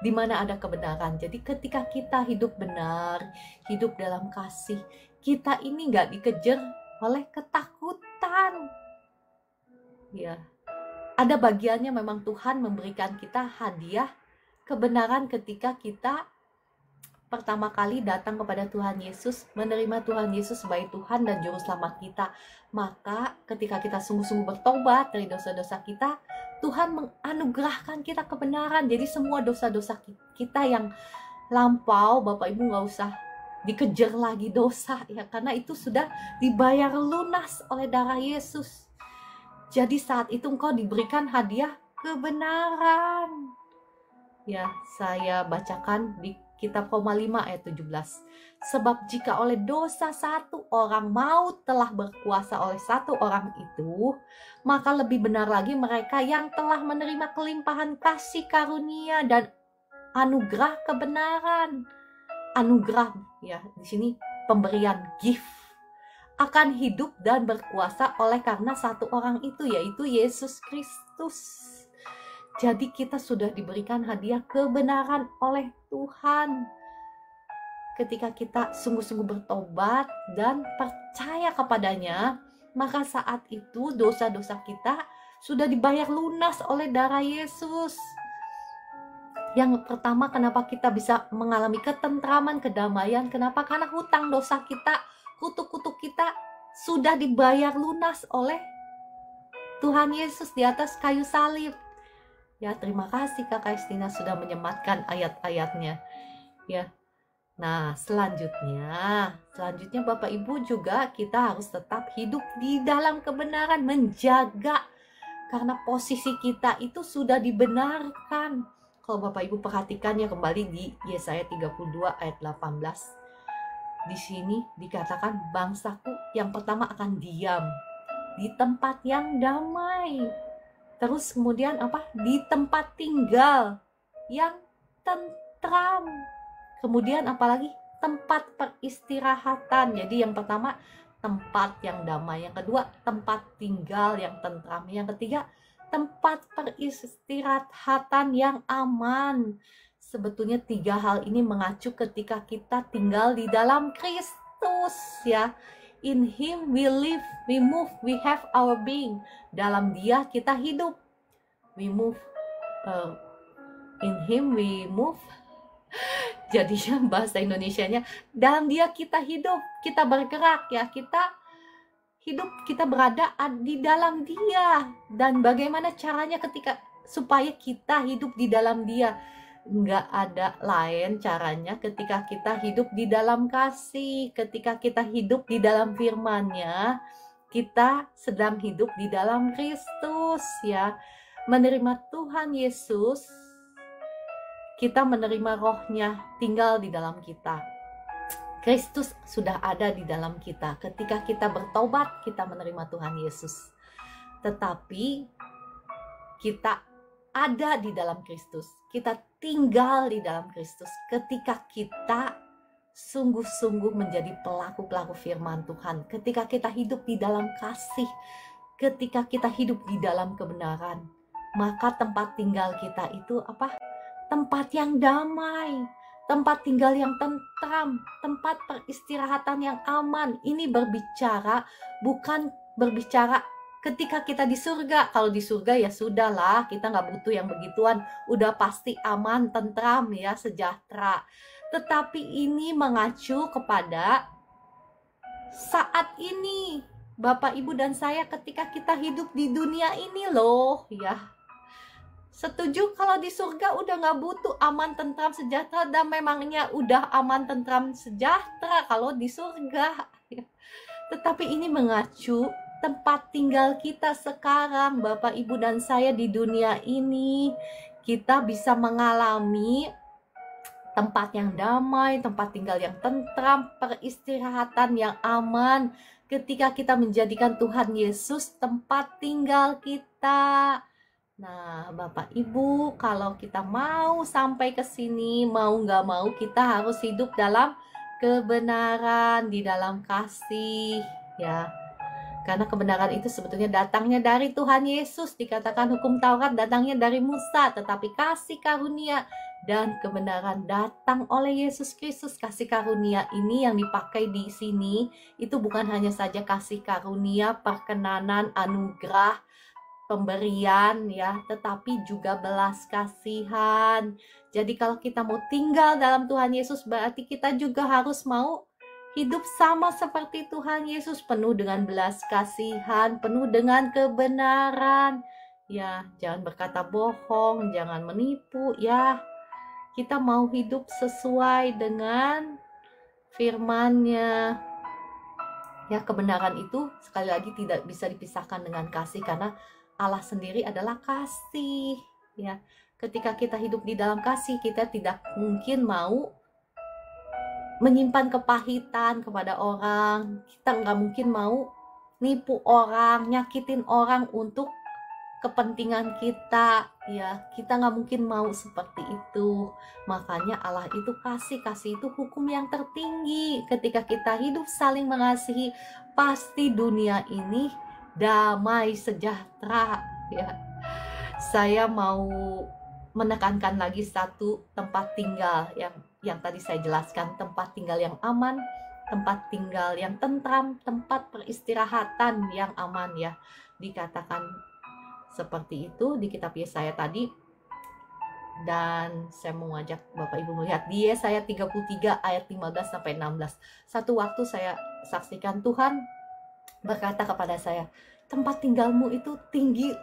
di mana ada kebenaran. Jadi ketika kita hidup benar, hidup dalam kasih, kita ini nggak dikejar oleh ketakutan. Ya, ada bagiannya memang Tuhan memberikan kita hadiah kebenaran ketika kita pertama kali datang kepada Tuhan Yesus, menerima Tuhan Yesus sebagai Tuhan dan Juru Selamat kita. Maka ketika kita sungguh-sungguh bertobat dari dosa-dosa kita, Tuhan menganugerahkan kita kebenaran. Jadi semua dosa-dosa kita yang lampau, Bapak Ibu nggak usah dikejar lagi dosa ya, karena itu sudah dibayar lunas oleh darah Yesus. Jadi saat itu engkau diberikan hadiah kebenaran. Ya, saya bacakan di kitab Roma 5 ayat 17. Sebab jika oleh dosa satu orang maut telah berkuasa oleh satu orang itu, maka lebih benar lagi mereka yang telah menerima kelimpahan kasih karunia dan anugerah kebenaran. Anugerah ya, di sini pemberian, gift, akan hidup dan berkuasa oleh karena satu orang itu, yaitu Yesus Kristus. Jadi kita sudah diberikan hadiah kebenaran oleh Tuhan. Ketika kita sungguh-sungguh bertobat dan percaya kepadanya, maka saat itu dosa-dosa kita sudah dibayar lunas oleh darah Yesus. Yang pertama, kenapa kita bisa mengalami ketentraman, kedamaian? Kenapa? Karena hutang dosa kita, kutuk-kutuk kita sudah dibayar lunas oleh Tuhan Yesus di atas kayu salib. Ya, terima kasih Kak Kristina sudah menyematkan ayat-ayatnya. Ya. Nah, selanjutnya Bapak Ibu juga kita harus tetap hidup di dalam kebenaran, menjaga, karena posisi kita itu sudah dibenarkan. Kalau Bapak Ibu perhatikan ya kembali di Yesaya 32 ayat 18. Di sini dikatakan bangsaku yang pertama akan diam di tempat yang damai. Terus kemudian apa? Di tempat tinggal yang tentram. Kemudian apalagi? Tempat peristirahatan. Jadi yang pertama tempat yang damai, yang kedua tempat tinggal yang tentram, yang ketiga tempat peristirahatan yang aman. Sebetulnya 3 hal ini mengacu ketika kita tinggal di dalam Kristus ya. In Him we live, we move, we have our being. Dalam Dia kita hidup. We move. In Him we move. Jadinya bahasa Indonesianya, dalam Dia kita hidup, kita bergerak ya, kita hidup, kita berada di dalam Dia. Dan bagaimana caranya ketika supaya kita hidup di dalam Dia? Nggak ada lain caranya ketika kita hidup di dalam kasih, ketika kita hidup di dalam firman-Nya, kita sedang hidup di dalam Kristus ya. Menerima Tuhan Yesus, kita menerima rohnya tinggal di dalam kita. Kristus sudah ada di dalam kita. Ketika kita bertobat, kita menerima Tuhan Yesus. Tetapi kita ada di dalam Kristus. Kita tinggal di dalam Kristus ketika kita sungguh-sungguh menjadi pelaku-pelaku firman Tuhan. Ketika kita hidup di dalam kasih, ketika kita hidup di dalam kebenaran, maka tempat tinggal kita itu apa? Tempat yang damai, tempat tinggal yang tentram, tempat peristirahatan yang aman. Ini berbicara, bukan berbicara ketika kita di surga. Kalau di surga ya sudahlah, kita nggak butuh yang begituan, udah pasti aman, tentram ya, sejahtera. Tetapi ini mengacu kepada saat ini, Bapak, Ibu, dan saya ketika kita hidup di dunia ini loh ya. Setuju kalau di surga udah nggak butuh aman, tentram, sejahtera, dan memangnya udah aman, tentram, sejahtera kalau di surga. Tetapi ini mengacu tempat tinggal kita sekarang, Bapak, Ibu, dan saya di dunia ini. Kita bisa mengalami tempat yang damai, tempat tinggal yang tentram, peristirahatan yang aman ketika kita menjadikan Tuhan Yesus tempat tinggal kita. Nah, Bapak Ibu, kalau kita mau sampai ke sini, mau nggak mau kita harus hidup dalam kebenaran, di dalam kasih, ya. Karena kebenaran itu sebetulnya datangnya dari Tuhan Yesus. Dikatakan hukum Taurat datangnya dari Musa, tetapi kasih karunia dan kebenaran datang oleh Yesus Kristus. Kasih karunia ini yang dipakai di sini itu bukan hanya saja kasih karunia, perkenanan, anugerah, pemberian, ya, tetapi juga belas kasihan. Jadi kalau kita mau tinggal dalam Tuhan Yesus, berarti kita juga harus mau hidup sama seperti Tuhan Yesus, penuh dengan belas kasihan, penuh dengan kebenaran. Ya, jangan berkata bohong, jangan menipu, ya. Kita mau hidup sesuai dengan firman-Nya. Ya, kebenaran itu sekali lagi tidak bisa dipisahkan dengan kasih, karena Allah sendiri adalah kasih, ya. Ketika kita hidup di dalam kasih, kita tidak mungkin mau menyimpan kepahitan kepada orang. Kita nggak mungkin mau nipu orang, nyakitin orang untuk kepentingan kita, ya. Kita nggak mungkin mau seperti itu. Makanya Allah itu kasih itu hukum yang tertinggi. Ketika kita hidup saling mengasihi, pasti dunia ini damai sejahtera, ya. Saya mau menekankan lagi satu tempat tinggal yang tadi saya jelaskan, tempat tinggal yang aman, tempat tinggal yang tentram, tempat peristirahatan yang aman, ya. Dikatakan seperti itu di kitab Yesaya tadi. Dan saya mau ngajak Bapak Ibu melihat di Yesaya 33 ayat 15 sampai 16. Satu waktu saya saksikan Tuhan berkata kepada saya, tempat tinggalmu itu tinggi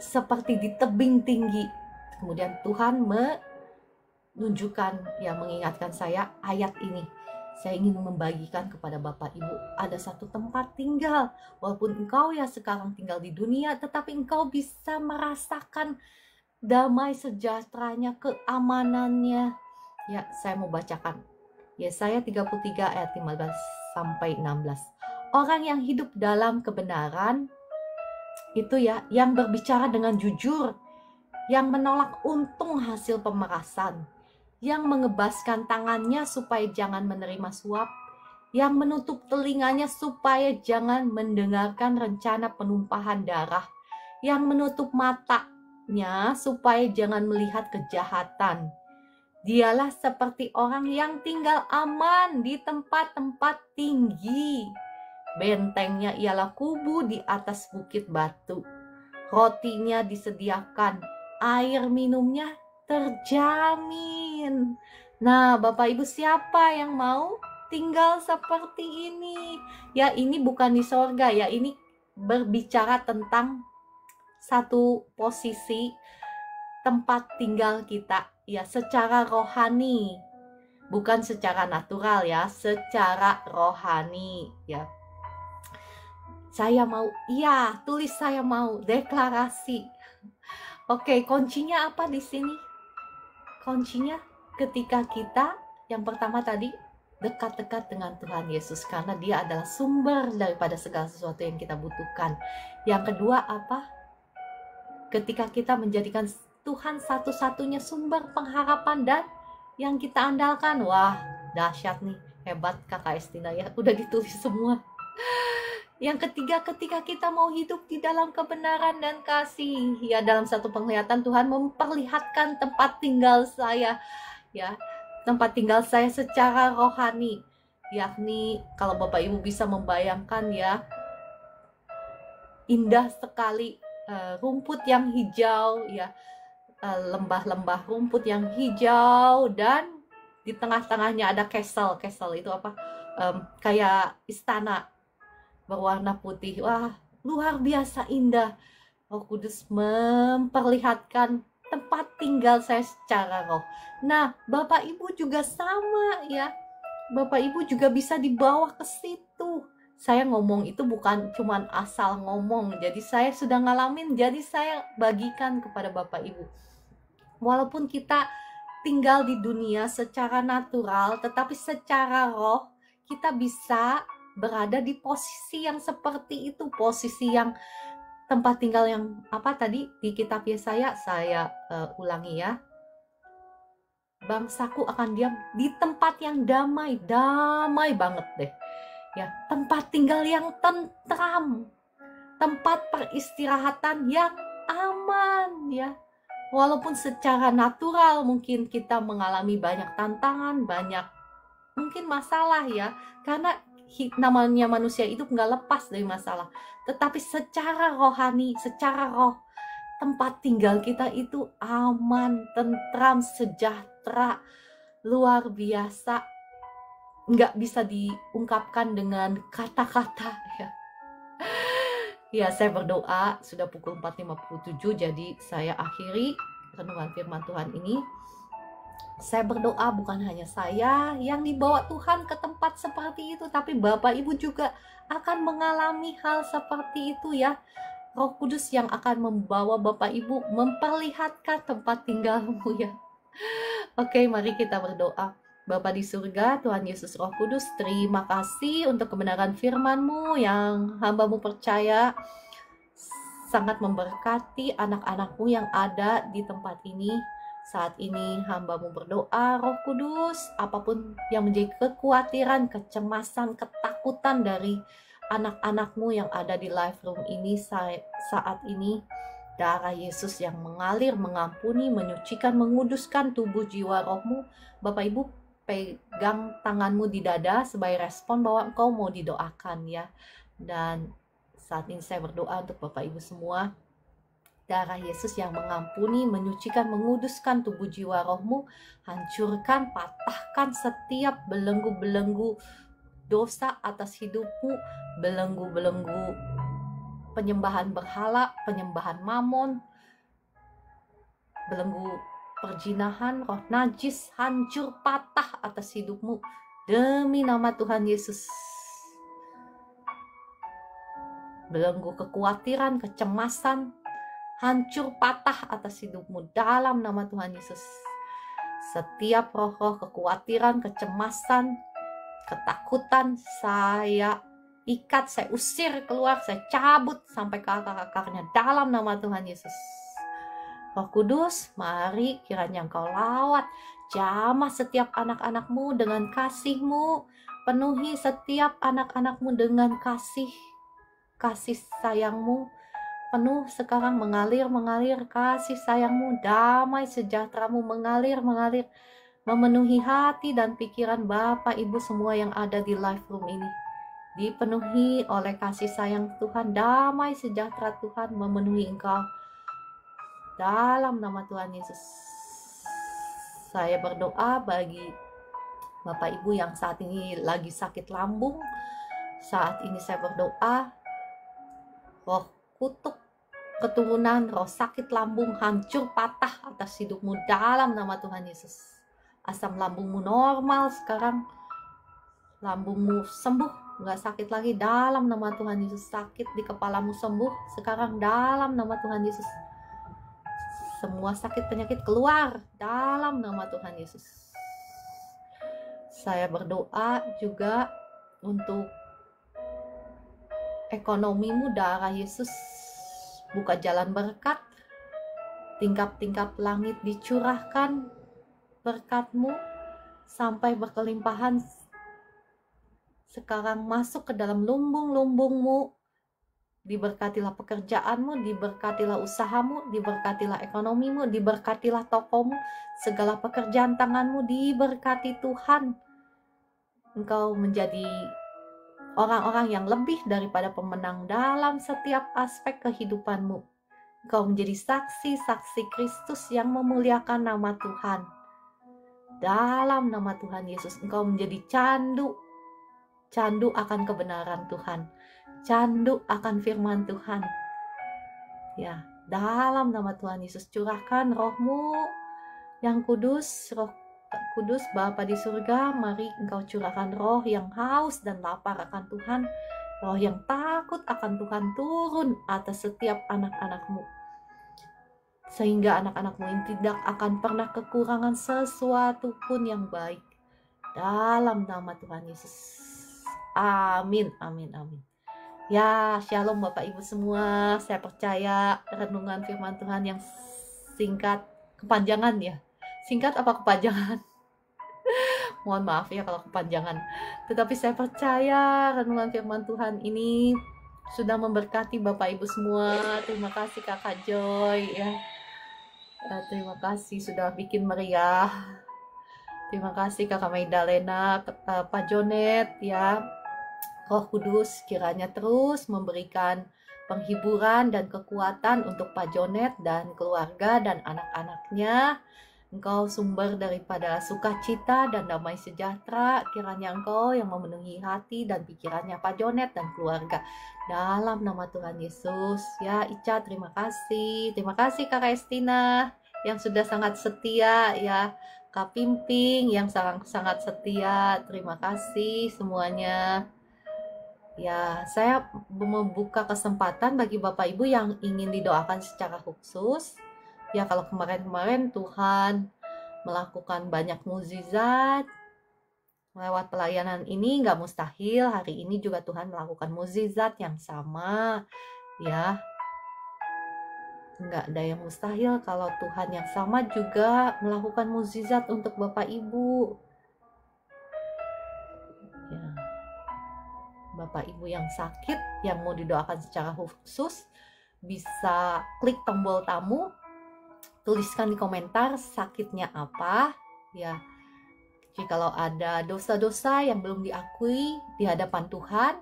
seperti di tebing tinggi. Kemudian Tuhan menunjukkan, yang mengingatkan saya ayat ini. Saya ingin membagikan kepada Bapak Ibu, ada satu tempat tinggal. Walaupun engkau ya sekarang tinggal di dunia, tetapi engkau bisa merasakan damai sejahteranya, keamanannya. Ya, saya mau bacakan. Yesaya 33 ayat 15 sampai 16. Orang yang hidup dalam kebenaran itu, ya, yang berbicara dengan jujur, yang menolak untung hasil pemerasan, yang mengebaskan tangannya supaya jangan menerima suap, yang menutup telinganya supaya jangan mendengarkan rencana penumpahan darah, yang menutup matanya supaya jangan melihat kejahatan. Dialah seperti orang yang tinggal aman di tempat-tempat tinggi. Bentengnya ialah kubu di atas bukit batu. Rotinya disediakan, air minumnya terjamin. Nah, Bapak Ibu, siapa yang mau tinggal seperti ini? Ya, ini bukan di sorga, ya. Ini berbicara tentang satu posisi tempat tinggal kita, ya, secara rohani. Bukan secara natural, ya, secara rohani, ya. Saya mau, iya, tulis saya mau, deklarasi. Oke, kuncinya apa di sini? Kuncinya ketika kita, yang pertama tadi, dekat-dekat dengan Tuhan Yesus, karena Dia adalah sumber daripada segala sesuatu yang kita butuhkan. Yang kedua apa? Ketika kita menjadikan Tuhan satu-satunya sumber pengharapan dan yang kita andalkan. Wah, dahsyat nih, hebat Kakak Estina, ya, udah ditulis semua. Yang ketiga, ketika kita mau hidup di dalam kebenaran dan kasih, ya, dalam satu penglihatan Tuhan memperlihatkan tempat tinggal saya, ya, tempat tinggal saya secara rohani, yakni kalau Bapak Ibu bisa membayangkan, ya, indah sekali, rumput yang hijau, ya, lembah-lembah rumput yang hijau, dan di tengah-tengahnya ada castle itu apa? Kayak istana berwarna putih. Wah, luar biasa indah. Roh Kudus memperlihatkan tempat tinggal saya secara roh. Nah, Bapak Ibu juga sama ya. Bapak Ibu juga bisa dibawa ke situ. Saya ngomong itu bukan cuman asal ngomong. Jadi saya sudah ngalamin, jadi saya bagikan kepada Bapak Ibu. Walaupun kita tinggal di dunia secara natural, tetapi secara roh kita bisa berada di posisi yang seperti itu, posisi yang tempat tinggal yang apa tadi di kitab Yesaya, saya ulangi ya. Bangsaku akan diam di tempat yang damai, damai banget deh. Ya, tempat tinggal yang tentram, tempat peristirahatan yang aman ya. Walaupun secara natural mungkin kita mengalami banyak tantangan, banyak mungkin masalah ya, karena namanya manusia itu nggak lepas dari masalah. Tetapi secara rohani, secara roh, tempat tinggal kita itu aman, tentram, sejahtera, luar biasa. Nggak bisa diungkapkan dengan kata-kata ya. Ya, saya berdoa, sudah pukul 4.57, jadi saya akhiri renungan firman Tuhan ini. Saya berdoa bukan hanya saya yang dibawa Tuhan ke tempat seperti itu, tapi Bapak Ibu juga akan mengalami hal seperti itu ya. Roh Kudus yang akan membawa Bapak Ibu memperlihatkan tempat tinggalmu ya. Oke, mari kita berdoa. Bapa di surga, Tuhan Yesus Roh Kudus, terima kasih untuk kebenaran firman-Mu yang hamba-Mu percaya sangat memberkati anak-anak-Mu yang ada di tempat ini. Saat ini hamba-Mu berdoa, Roh Kudus, apapun yang menjadi kekhawatiran, kecemasan, ketakutan dari anak-anak-Mu yang ada di live room ini saat ini, darah Yesus yang mengalir, mengampuni, menyucikan, menguduskan tubuh jiwa rohmu. Bapak Ibu, pegang tanganmu di dada sebagai respon bahwa engkau mau didoakan ya. Dan saat ini saya berdoa untuk Bapak Ibu semua, darah Yesus yang mengampuni, menyucikan, menguduskan tubuh jiwa rohmu, hancurkan, patahkan setiap belenggu-belenggu dosa atas hidupmu, belenggu-belenggu penyembahan berhala, penyembahan mamon, belenggu perjinahan, roh najis, hancur, patah atas hidupmu demi nama Tuhan Yesus. Belenggu kekhawatiran, kecemasan, hancur, patah atas hidupmu dalam nama Tuhan Yesus. Setiap roh-roh kekhawatiran, kecemasan, ketakutan, saya ikat, saya usir keluar, saya cabut sampai ke akar-akarnya dalam nama Tuhan Yesus. Roh Kudus, mari kiranya Engkau lawat, jamah setiap anak-anak-Mu dengan kasih-Mu, penuhi setiap anak-anak-Mu dengan kasih sayang-Mu, penuh sekarang mengalir kasih sayang-Mu, damai sejahtera-Mu mengalir, memenuhi hati dan pikiran Bapak Ibu semua yang ada di live room ini. Dipenuhi oleh kasih sayang Tuhan, damai sejahtera Tuhan memenuhi engkau. Dalam nama Tuhan Yesus, saya berdoa bagi Bapak Ibu yang saat ini lagi sakit lambung. Saat ini saya berdoa, roh kutuk keturunan, roh sakit lambung hancur patah atas hidupmu dalam nama Tuhan Yesus. Asam lambungmu normal sekarang, lambungmu sembuh, nggak sakit lagi dalam nama Tuhan Yesus. Sakit di kepalamu sembuh sekarang dalam nama Tuhan Yesus. Semua sakit penyakit keluar dalam nama Tuhan Yesus. Saya berdoa juga untuk ekonomimu, darah Yesus buka jalan berkat, tingkap-tingkap langit dicurahkan berkat-Mu sampai berkelimpahan. Sekarang masuk ke dalam lumbung-lumbung-Mu. Diberkatilah pekerjaanmu, diberkatilah usahamu, diberkatilah ekonomimu, diberkatilah tokomu, segala pekerjaan tanganmu diberkati Tuhan. Engkau menjadi orang-orang yang lebih daripada pemenang dalam setiap aspek kehidupanmu. Engkau menjadi saksi-saksi Kristus yang memuliakan nama Tuhan. Dalam nama Tuhan Yesus, engkau menjadi candu akan kebenaran Tuhan, candu akan firman Tuhan. Ya, dalam nama Tuhan Yesus curahkan roh-Mu yang kudus, Roh Kudus Bapa di surga, mari Engkau curahkan roh yang haus dan lapar akan Tuhan, roh yang takut akan Tuhan turun atas setiap anak-anak-Mu, sehingga anak-anak-Mu ini tidak akan pernah kekurangan sesuatu pun yang baik. Dalam nama Tuhan Yesus. Amin, amin, amin. Ya, shalom Bapak Ibu semua. Saya percaya renungan firman Tuhan yang singkat, kepanjangan ya. Singkat apa kepanjangan? Mohon maaf ya kalau kepanjangan. Tetapi saya percaya renungan firman Tuhan ini sudah memberkati Bapak Ibu semua. Terima kasih Kakak Joy ya. Terima kasih sudah bikin meriah. Terima kasih Kakak Maidalena, Pak Jonet ya. Roh Kudus kiranya terus memberikan penghiburan dan kekuatan untuk Pak Jonet dan keluarga dan anak-anaknya. Engkau sumber daripada sukacita dan damai sejahtera. Kiranya Engkau yang memenuhi hati dan pikirannya Pak Jonet dan keluarga. Dalam nama Tuhan Yesus. Ya Ica, terima kasih. Terima kasih Kak Estina yang sudah sangat setia ya. Kak Pimping yang sangat setia. Terima kasih semuanya. Ya, saya membuka kesempatan bagi Bapak Ibu yang ingin didoakan secara khusus. Ya, kalau kemarin-kemarin Tuhan melakukan banyak mukjizat lewat pelayanan ini, nggak mustahil hari ini juga Tuhan melakukan mukjizat yang sama. Ya, nggak ada yang mustahil kalau Tuhan yang sama juga melakukan mukjizat untuk Bapak Ibu. Ya. Bapak Ibu yang sakit, yang mau didoakan secara khusus, bisa klik tombol tamu, tuliskan di komentar sakitnya apa, ya. Jikalau ada dosa-dosa yang belum diakui di hadapan Tuhan,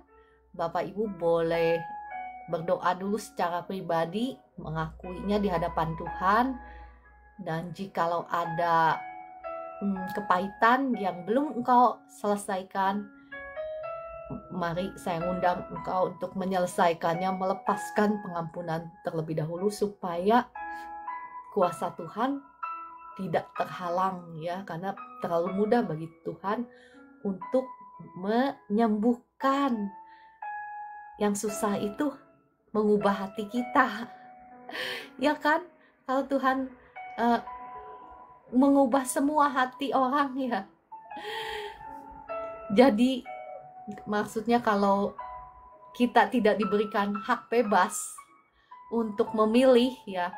Bapak Ibu boleh berdoa dulu secara pribadi, mengakuinya di hadapan Tuhan. Dan jikalau ada kepahitan yang belum engkau selesaikan, mari saya ngundang engkau untuk menyelesaikannya, melepaskan pengampunan terlebih dahulu supaya kuasa Tuhan tidak terhalang ya, karena terlalu mudah bagi Tuhan untuk menyembuhkan. Yang susah itu mengubah hati kita. Ya kan? Kalau Tuhan mengubah semua hati orang ya. Jadi maksudnya kalau kita tidak diberikan hak bebas untuk memilih ya,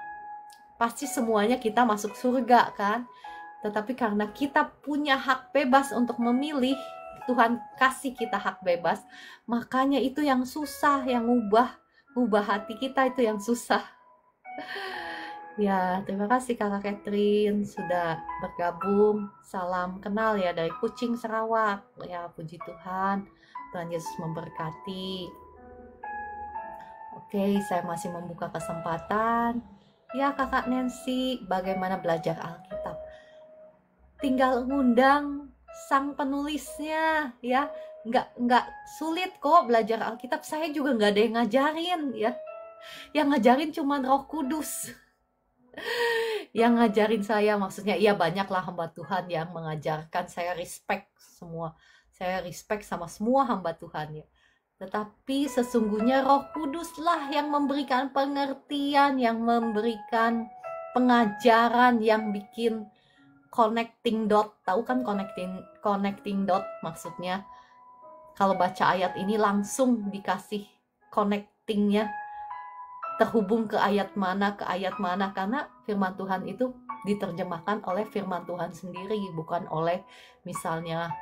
pasti semuanya kita masuk surga kan. Tetapi karena kita punya hak bebas untuk memilih, Tuhan kasih kita hak bebas, makanya itu yang susah, yang ubah hati kita itu yang susah. Ya, terima kasih Kakak Catherine sudah bergabung. Salam kenal ya dari Kucing Sarawak. Ya, puji Tuhan. Tuhan Yesus memberkati. Oke, saya masih membuka kesempatan. Ya, Kakak Nancy, bagaimana belajar Alkitab? Tinggal ngundang sang penulisnya, ya. Nggak sulit kok belajar Alkitab. Saya juga nggak ada yang ngajarin, ya. Yang ngajarin cuma Roh Kudus. Yang ngajarin saya, maksudnya iya banyaklah hamba Tuhan yang mengajarkan, saya respect semua. Saya respect sama semua hamba Tuhan ya. Tetapi sesungguhnya Roh Kuduslah yang memberikan pengertian, yang memberikan pengajaran, yang bikin connecting dot. Tahu kan connecting dot maksudnya? Kalau baca ayat ini langsung dikasih connectingnya, terhubung ke ayat mana, karena firman Tuhan itu diterjemahkan oleh firman Tuhan sendiri, bukan oleh misalnya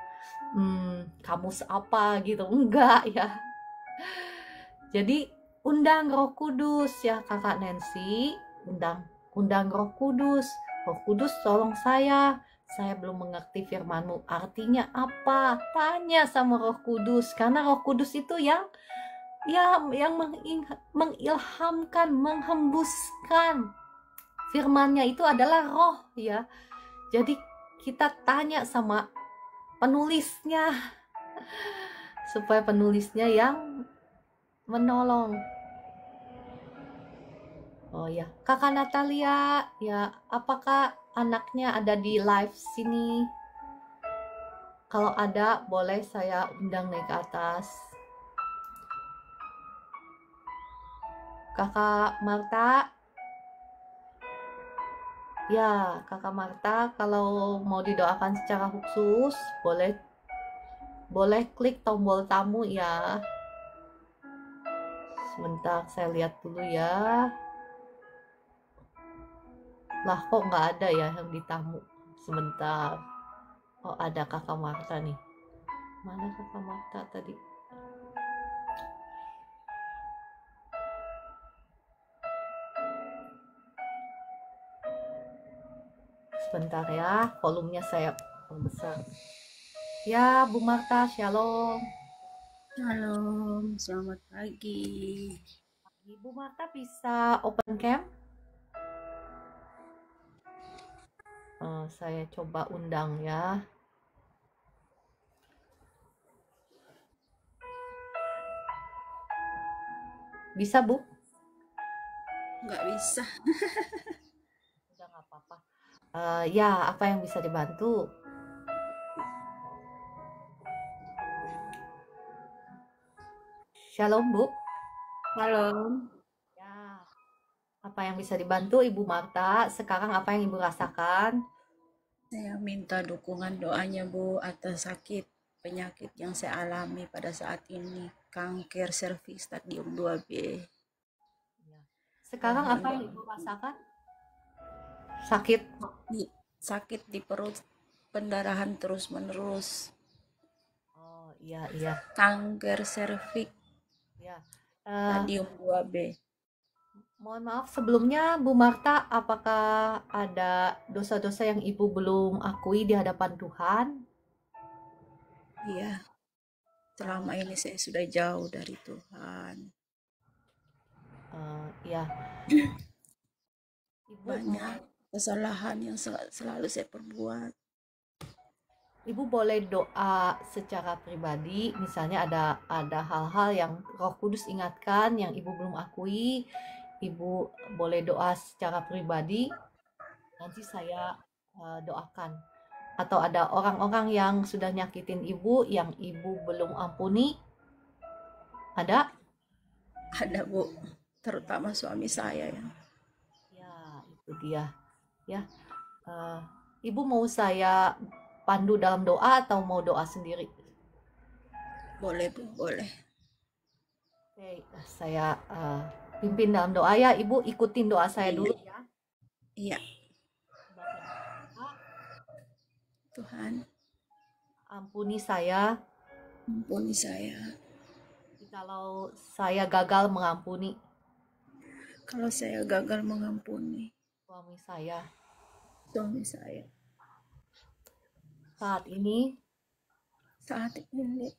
kamus apa gitu, enggak ya. Jadi undang Roh Kudus ya Kakak Nancy, undang Roh Kudus. Roh Kudus tolong saya belum mengerti firman-Mu, artinya apa? Tanya sama Roh Kudus, karena Roh Kudus itu yang mengilhamkan, menghembuskan. Firman-Nya itu adalah roh ya. Jadi kita tanya sama penulisnya supaya penulisnya yang menolong. Oh ya, Kakak Natalia, ya apakah anaknya ada di live sini? Kalau ada, boleh saya undang naik ke atas. Kakak Marta, ya Kakak Marta, kalau mau didoakan secara khusus, boleh boleh klik tombol tamu ya. Sebentar, saya lihat dulu ya. Lah kok nggak ada ya yang di tamu? Sebentar. Oh ada Kakak Marta nih. Mana Kakak Marta tadi? Sebentar ya, volumenya saya perbesar. Ya, Bu Marta, shalom. Shalom, selamat pagi. Ibu Marta bisa open cam? Saya coba undang ya. Bisa, Bu? Nggak bisa. Udah nggak apa-apa. Ya, apa yang bisa dibantu? Shalom, Bu. Shalom. Ya, apa yang bisa dibantu Ibu Marta? Sekarang apa yang Ibu rasakan? Saya minta dukungan doanya Bu atas sakit penyakit yang saya alami pada saat ini. Kanker serviks stadium 2B. Ya. Sekarang Mohon apa yang doa. Ibu rasakan? Sakit? Sakit di perut, pendarahan terus-menerus. Oh, iya, iya. Kanker serviks Ya. Eh, stadium 2B. Mohon maaf sebelumnya Bu Marta, apakah ada dosa-dosa yang Ibu belum akui di hadapan Tuhan? Iya, selama ini saya sudah jauh dari Tuhan. Ya, Ibu Banyak kesalahan yang selalu saya perbuat. Ibu boleh doa secara pribadi, misalnya ada hal-hal yang Roh Kudus ingatkan yang Ibu belum akui, Ibu boleh doa secara pribadi, nanti saya doakan. Atau ada orang-orang yang sudah nyakitin Ibu yang Ibu belum ampuni, ada? Ada Bu, terutama suami saya ya. Ya, itu dia. Ya, eh, Ibu mau saya pandu dalam doa atau mau doa sendiri? Boleh Bu, boleh. Oke, saya pimpin dalam doa ya. Ibu ikutin doa saya Iya, dulu ya. iya Bapa di surga, Tuhan, ampuni saya ampuni saya. jikalau saya gagal mengampuni Kalau saya gagal mengampuni suami saya. suami saya. Saat ini Saat ini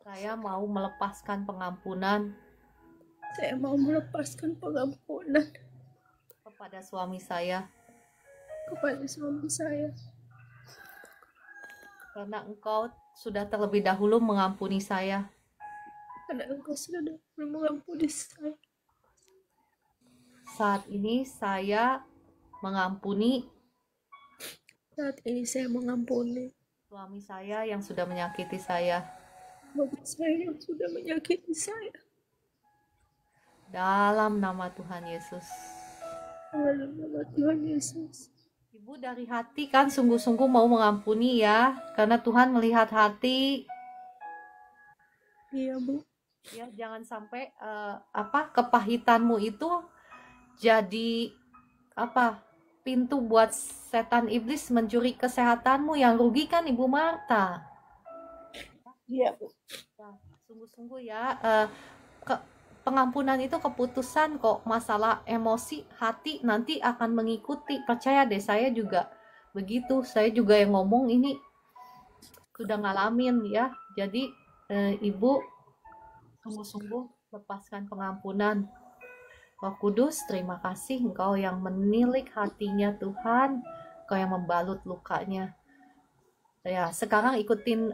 saya mau melepaskan pengampunan saya mau melepaskan pengampunan kepada suami saya kepada suami saya. karena Engkau sudah terlebih dahulu mengampuni saya. Karena Engkau sudah mengampuni saya. Saat ini saya mengampuni Saat ini saya mengampuni suami saya yang sudah menyakiti saya. suami saya yang sudah menyakiti saya. Dalam nama Tuhan Yesus. Dalam nama Tuhan Yesus. Ibu dari hati kan sungguh-sungguh mau mengampuni ya, karena Tuhan melihat hati. Iya Bu. Ya, jangan sampai kepahitanmu itu jadi apa? Pintu buat setan iblis mencuri kesehatanmu, yang rugi kan Ibu Marta. Iya Bu. Ya, sungguh-sungguh ya, ke- pengampunan itu keputusan kok. Masalah emosi hati nanti akan mengikuti. Percaya deh, saya juga begitu. Saya juga yang ngomong ini sudah ngalamin ya. Jadi Ibu sungguh-sungguh lepaskan pengampunan. Roh Kudus, terima kasih Engkau yang menilik hatinya Tuhan, Engkau yang membalut lukanya. Ya, sekarang ikutin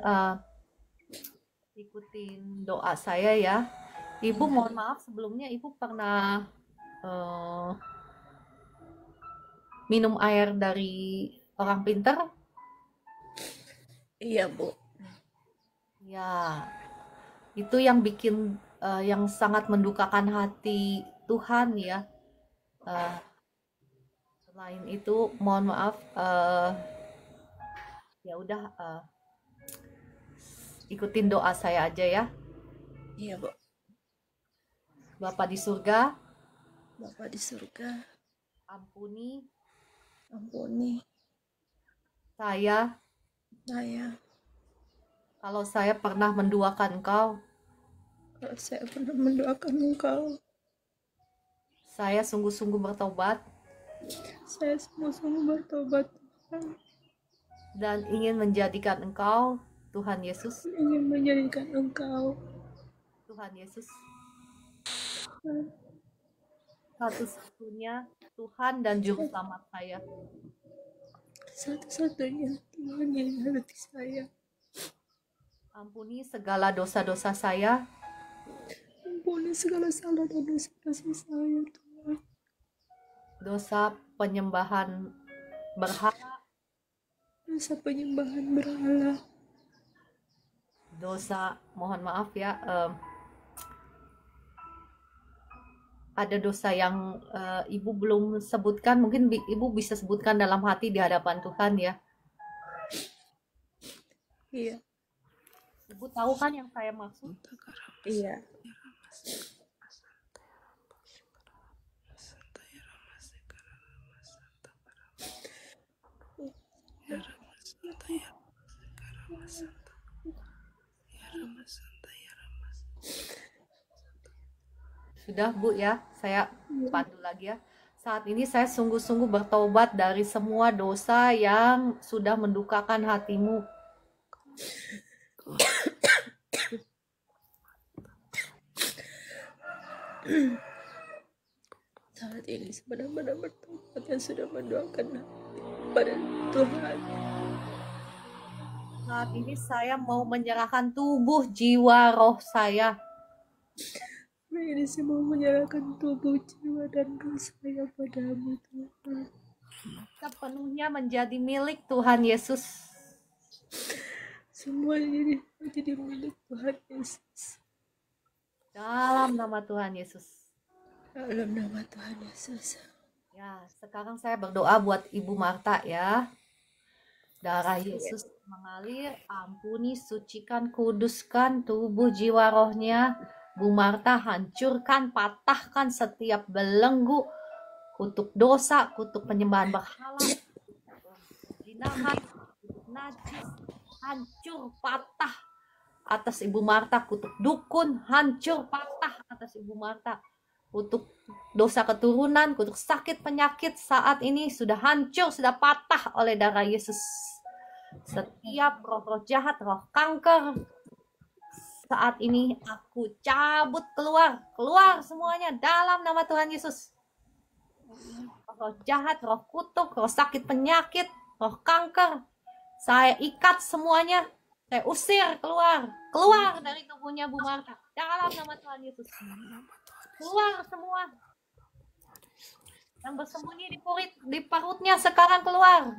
doa saya ya. Ibu mohon maaf sebelumnya Ibu pernah minum air dari orang pinter? Iya, Bu. Ya, itu yang bikin yang sangat mendukakan hati Tuhan ya. Eh, Selain itu, mohon maaf, ya udah ikutin doa saya aja ya. Iya, Bu. Bapa di surga, Bapa di surga, ampuni ampuni saya saya kalau saya pernah menduakan Engkau. kalau saya pernah mendoakan Engkau. Saya sungguh-sungguh bertobat Saya sungguh-sungguh bertobat, Tuhan. dan ingin menjadikan Engkau, Tuhan Yesus, Ingin menjadikan Engkau Tuhan Yesus, Tuhan, satu-satunya Tuhan dan Juru Selamat saya. satu-satunya Tuhan yang mengerti saya. Ampuni segala dosa-dosa saya, Ampuni segala salah dan dosa-dosa saya, Tuhan. dosa penyembahan berhala, Dosa penyembahan berhala, dosa, mohon maaf ya, ada dosa yang Ibu belum sebutkan, mungkin Ibu bisa sebutkan dalam hati di hadapan Tuhan ya. iya, Ibu tahu kan yang saya maksud? iya. Sudah Bu ya, saya pandu lagi ya. Saat ini saya sungguh-sungguh bertobat dari semua dosa yang sudah mendukakan hatimu. Saat ini benar-benar bertobat dan sudah mendoakan pada Tuhan. Saat ini saya mau menyerahkan tubuh, jiwa, roh saya. Ini saya mau menyerahkan tubuh, jiwa, dan roh saya padamu, Tuhan. Sepenuhnya menjadi milik Tuhan Yesus. Semua jadi milik Tuhan Yesus. Dalam nama Tuhan Yesus. Dalam nama Tuhan Yesus. Ya, sekarang saya berdoa buat Ibu Marta ya. Darah Yesus mengalir, ampuni, sucikan, kuduskan tubuh jiwa rohnya. Bu Marta, hancurkan, patahkan setiap belenggu, kutuk dosa, kutuk penyembahan berhala, zinahan, kutuk najis, hancur, patah atas Ibu Marta, kutuk dukun, hancur, patah atas Ibu Marta, kutuk dosa keturunan, kutuk sakit penyakit saat ini sudah hancur, sudah patah oleh darah Yesus. Setiap roh-roh jahat, roh kanker, saat ini aku cabut keluar semuanya dalam nama Tuhan Yesus. Roh jahat, roh kutuk, roh sakit penyakit, roh kanker, saya ikat semuanya, saya usir keluar dari tubuhnya Bu Marta dalam nama Tuhan Yesus. Keluar semua yang bersembunyi di perutnya sekarang keluar.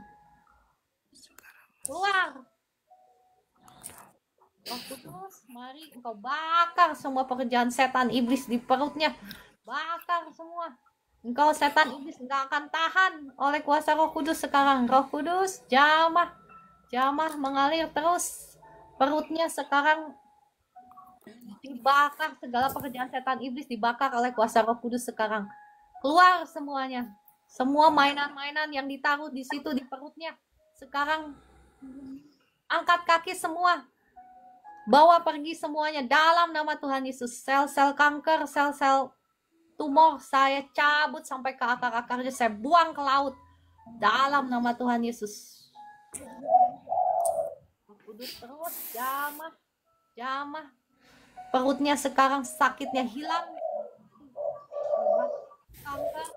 Roh Kudus, mari engkau bakar semua pekerjaan setan iblis di perutnya. Bakar semua. Engkau setan iblis enggak akan tahan oleh kuasa Roh Kudus sekarang. Roh Kudus, jamah mengalir terus. Perutnya sekarang dibakar, segala pekerjaan setan iblis dibakar oleh kuasa Roh Kudus sekarang. Keluar semuanya. Semua mainan-mainan yang ditaruh di situ di perutnya. Sekarang angkat kaki semua. Bawa pergi semuanya dalam nama Tuhan Yesus. Sel-sel kanker, sel-sel tumor saya cabut sampai ke akar-akarnya. Saya buang ke laut dalam nama Tuhan Yesus. Kudus terus, jamah. Perutnya sekarang sakitnya hilang. Kanker,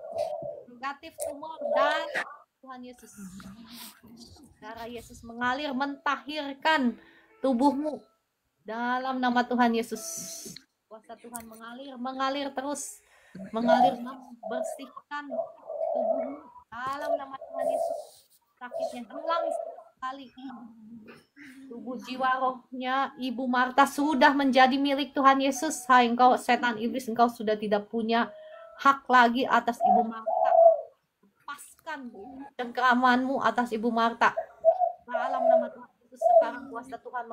negatif tumor dan Tuhan Yesus. Darah Yesus mengalir mentahirkan tubuhmu. Dalam nama Tuhan Yesus, kuasa Tuhan mengalir terus, mengalir membersihkan tubuhmu dalam nama sakitnya hilang sekali. Tubuh jiwa rohnya Ibu Marta sudah menjadi milik Tuhan Yesus. Hai engkau setan iblis, engkau sudah tidak punya hak lagi atas Ibu Marta. Lepaskan cengkeramanmu atas Ibu Marta. Dalam nama Tuhan Yesus sekarang kuasa Tuhan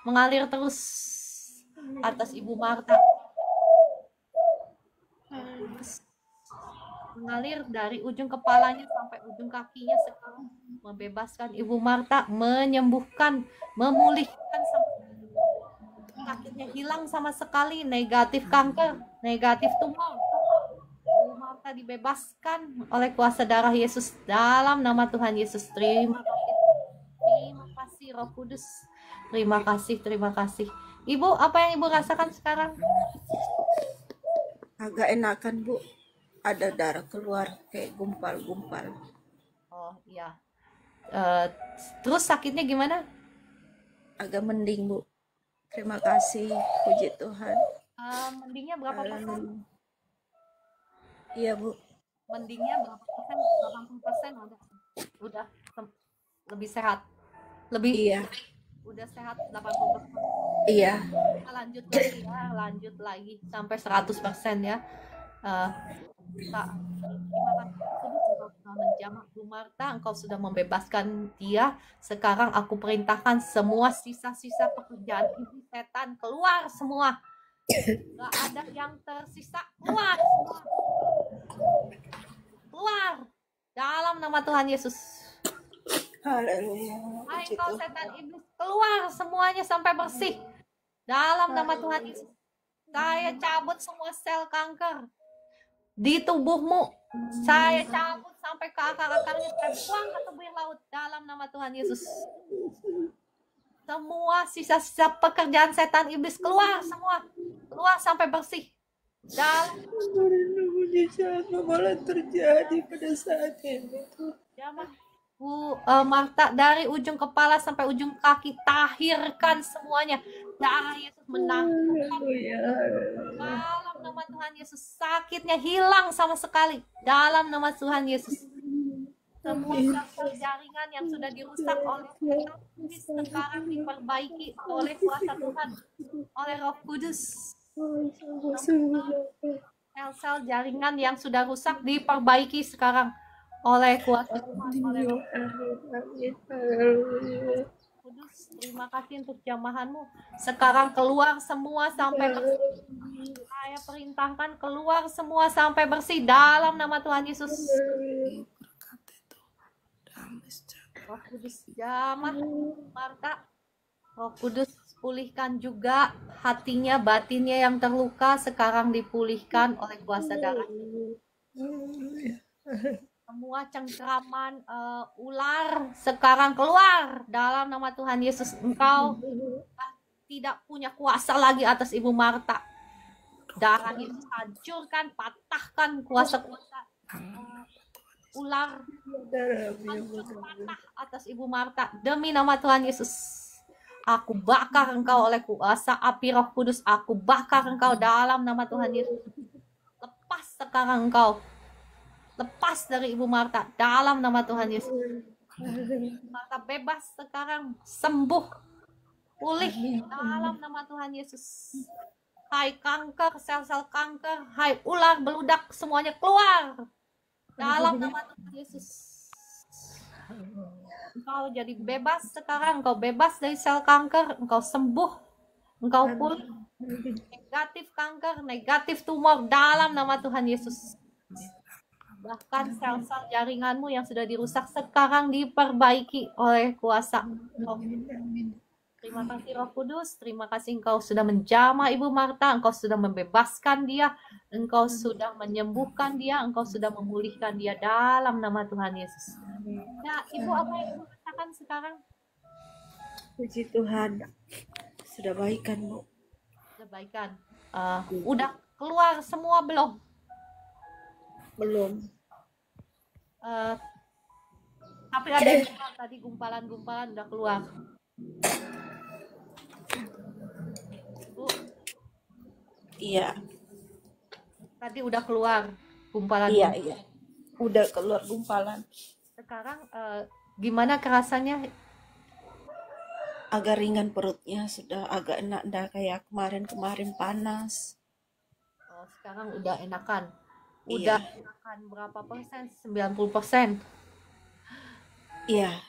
mengalir terus atas Ibu Marta. Mengalir dari ujung kepalanya sampai ujung kakinya sekarang, membebaskan Ibu Marta, menyembuhkan, memulihkan sakitnya hilang sama sekali, negatif kanker, negatif tumor. Ibu Marta dibebaskan oleh kuasa darah Yesus dalam nama Tuhan Yesus. Terima kasih Roh Kudus. Terima kasih. Ibu, apa yang Ibu rasakan sekarang? Agak enakan Bu, ada darah keluar kayak gumpal-gumpal. Oh iya. Terus sakitnya gimana? Agak mending Bu, terima kasih, puji Tuhan. Mendingnya berapa persen? Iya Bu. Mendingnya berapa persen? 80% udah lebih sehat. Iya. Udah sehat 80%. Iya. Lanjut lagi sampai 100% ya. Terima kasih sudah menjamah Ibu Marta, engkau sudah membebaskan dia. Sekarang aku perintahkan semua sisa-sisa pekerjaan iblis setan keluar semua. Gak ada yang tersisa, keluar semua. Keluar dalam nama Tuhan Yesus. Haleluya. Hai engkau setan iblis, keluar semuanya sampai bersih. Dalam nama Tuhan Yesus. Saya cabut semua sel kanker di tubuhmu. Saya cabut sampai ke akar-akarnya. Saya buang ke tebing laut dalam nama Tuhan Yesus. Semua sisa-sisa pekerjaan setan iblis keluar semua. Keluar sampai bersih. Dalam malah terjadi pada saat ini. Bu Marta, dari ujung kepala sampai ujung kaki, tahirkan semuanya. Darah Yesus menangkap. Dalam nama Tuhan Yesus, sakitnya hilang sama sekali. Dalam nama Tuhan Yesus. Semua jaringan yang sudah dirusak oleh Tuhan sekarang diperbaiki oleh kuasa Tuhan, oleh Roh Kudus. Sel-sel jaringan yang sudah rusak diperbaiki sekarang oleh kuasa Tuhan, oleh Roh Kudus. Terima kasih untuk jamahanmu. Sekarang keluar semua sampai bersih. Saya perintahkan keluar semua sampai bersih dalam nama Tuhan Yesus. Roh Kudus jamah Marta. Roh Kudus pulihkan juga hatinya, batinnya yang terluka sekarang dipulihkan oleh kuasa darah. Semua cengkraman ular sekarang keluar dalam nama Tuhan Yesus. Engkau tidak punya kuasa lagi atas Ibu Marta. Darah Yesus hancurkan, patahkan kuasa-kuasa ular, patah atas Ibu Marta demi nama Tuhan Yesus. Aku bakar engkau oleh kuasa api Roh Kudus. Aku bakar engkau dalam nama Tuhan Yesus. Lepas sekarang engkau. Lepas dari Ibu Marta dalam nama Tuhan Yesus. Marta bebas sekarang, sembuh, pulih dalam nama Tuhan Yesus. Hai kanker, sel-sel kanker, hai ular beludak, semuanya keluar dalam nama Tuhan Yesus. Engkau jadi bebas sekarang, engkau bebas dari sel kanker, engkau sembuh, engkau pulih. Negatif kanker, negatif tumor dalam nama Tuhan Yesus. Bahkan sel-sel jaringanmu yang sudah dirusak sekarang diperbaiki oleh kuasa Roh. Terima kasih Roh Kudus, terima kasih engkau sudah menjamah Ibu Marta, engkau sudah membebaskan dia, engkau sudah menyembuhkan dia, engkau sudah memulihkan dia dalam nama Tuhan Yesus. Nah, Ibu apa yang Ibu rasakan sekarang? Puji Tuhan, sudah baikan Bu. Sudah baikan. Udah keluar semua belum? Belum. Tapi ada yang keluar tadi, gumpalan-gumpalan udah keluar. Bu, iya. Tadi udah keluar gumpalan. Iya. Udah keluar gumpalan. Sekarang gimana kerasanya? Agak ringan perutnya, sudah agak enak dah kayak kemarin-kemarin panas. Oh, sekarang udah enakan. Udah Iya, enakan berapa persen? 90%. iya,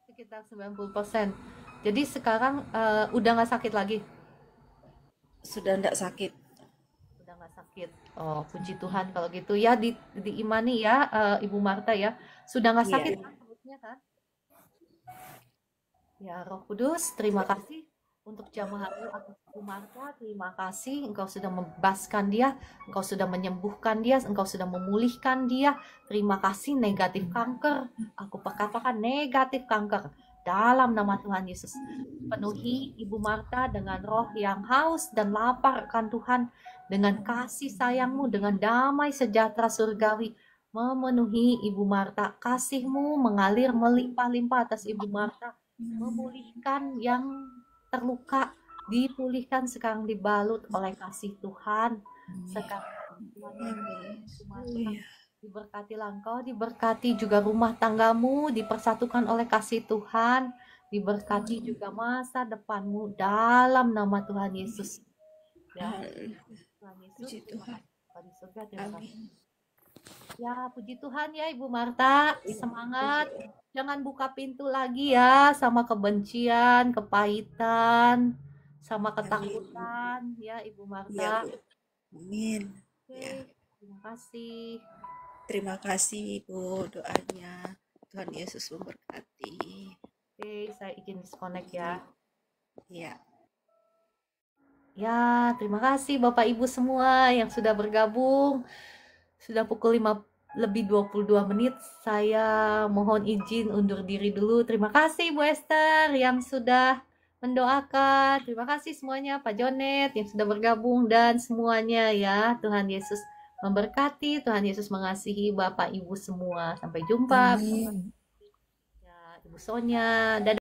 Sekitar 90%. Jadi sekarang udah nggak sakit lagi. sudah ndak sakit. Udah nggak sakit. Oh, puji Tuhan kalau gitu ya, diimani ya, Ibu Marta ya. Sudah nggak Iya, sakit kan perutnya kan? Ya, Roh Kudus, terima kasih untuk jamaah-Mu atas Ibu Marta. Terima kasih Engkau sudah membebaskan dia, Engkau sudah menyembuhkan dia, Engkau sudah memulihkan dia. Terima kasih negatif kanker. Aku perkatakan negatif kanker dalam nama Tuhan Yesus. Penuhi Ibu Marta dengan roh yang haus dan lapar akan Tuhan, dengan kasih sayang-Mu, dengan damai sejahtera surgawi. Memenuhi Ibu Marta, kasih-Mu mengalir melimpah-limpah atas Ibu Marta, memulihkan yang terluka, dipulihkan sekarang, dibalut oleh kasih Tuhan. Sekarang Tuhan Haleluya. diberkatilah engkau, diberkati juga rumah tanggamu, dipersatukan oleh kasih Tuhan, diberkati juga masa depanmu dalam nama Tuhan Yesus. Ya, Haleluya. Tuhan Yesus, Puji terima Tuhan. kasih. Bapak di surga, terima kasih. Amin. Ya, puji Tuhan ya Ibu Marta, semangat. Jangan buka pintu lagi ya sama kebencian, kepahitan, sama Amin. ketakutan ya Ibu Iya, Marta. Bu. Amin. Oke, Ya. terima kasih. Terima kasih, Bu, doanya. Tuhan Yesus memberkati. Oke, saya izin disconnect ya. Iya. Ya, terima kasih Bapak Ibu semua yang sudah bergabung. Sudah pukul 5 lebih 22 menit. Saya mohon izin undur diri dulu. Terima kasih Bu Esther yang sudah mendoakan. Terima kasih semuanya Pak Jonet yang sudah bergabung dan semuanya ya. Tuhan Yesus memberkati, Tuhan Yesus mengasihi Bapak Ibu semua. Sampai jumpa. Amin. Ya, Ibu Sonya. Dadah.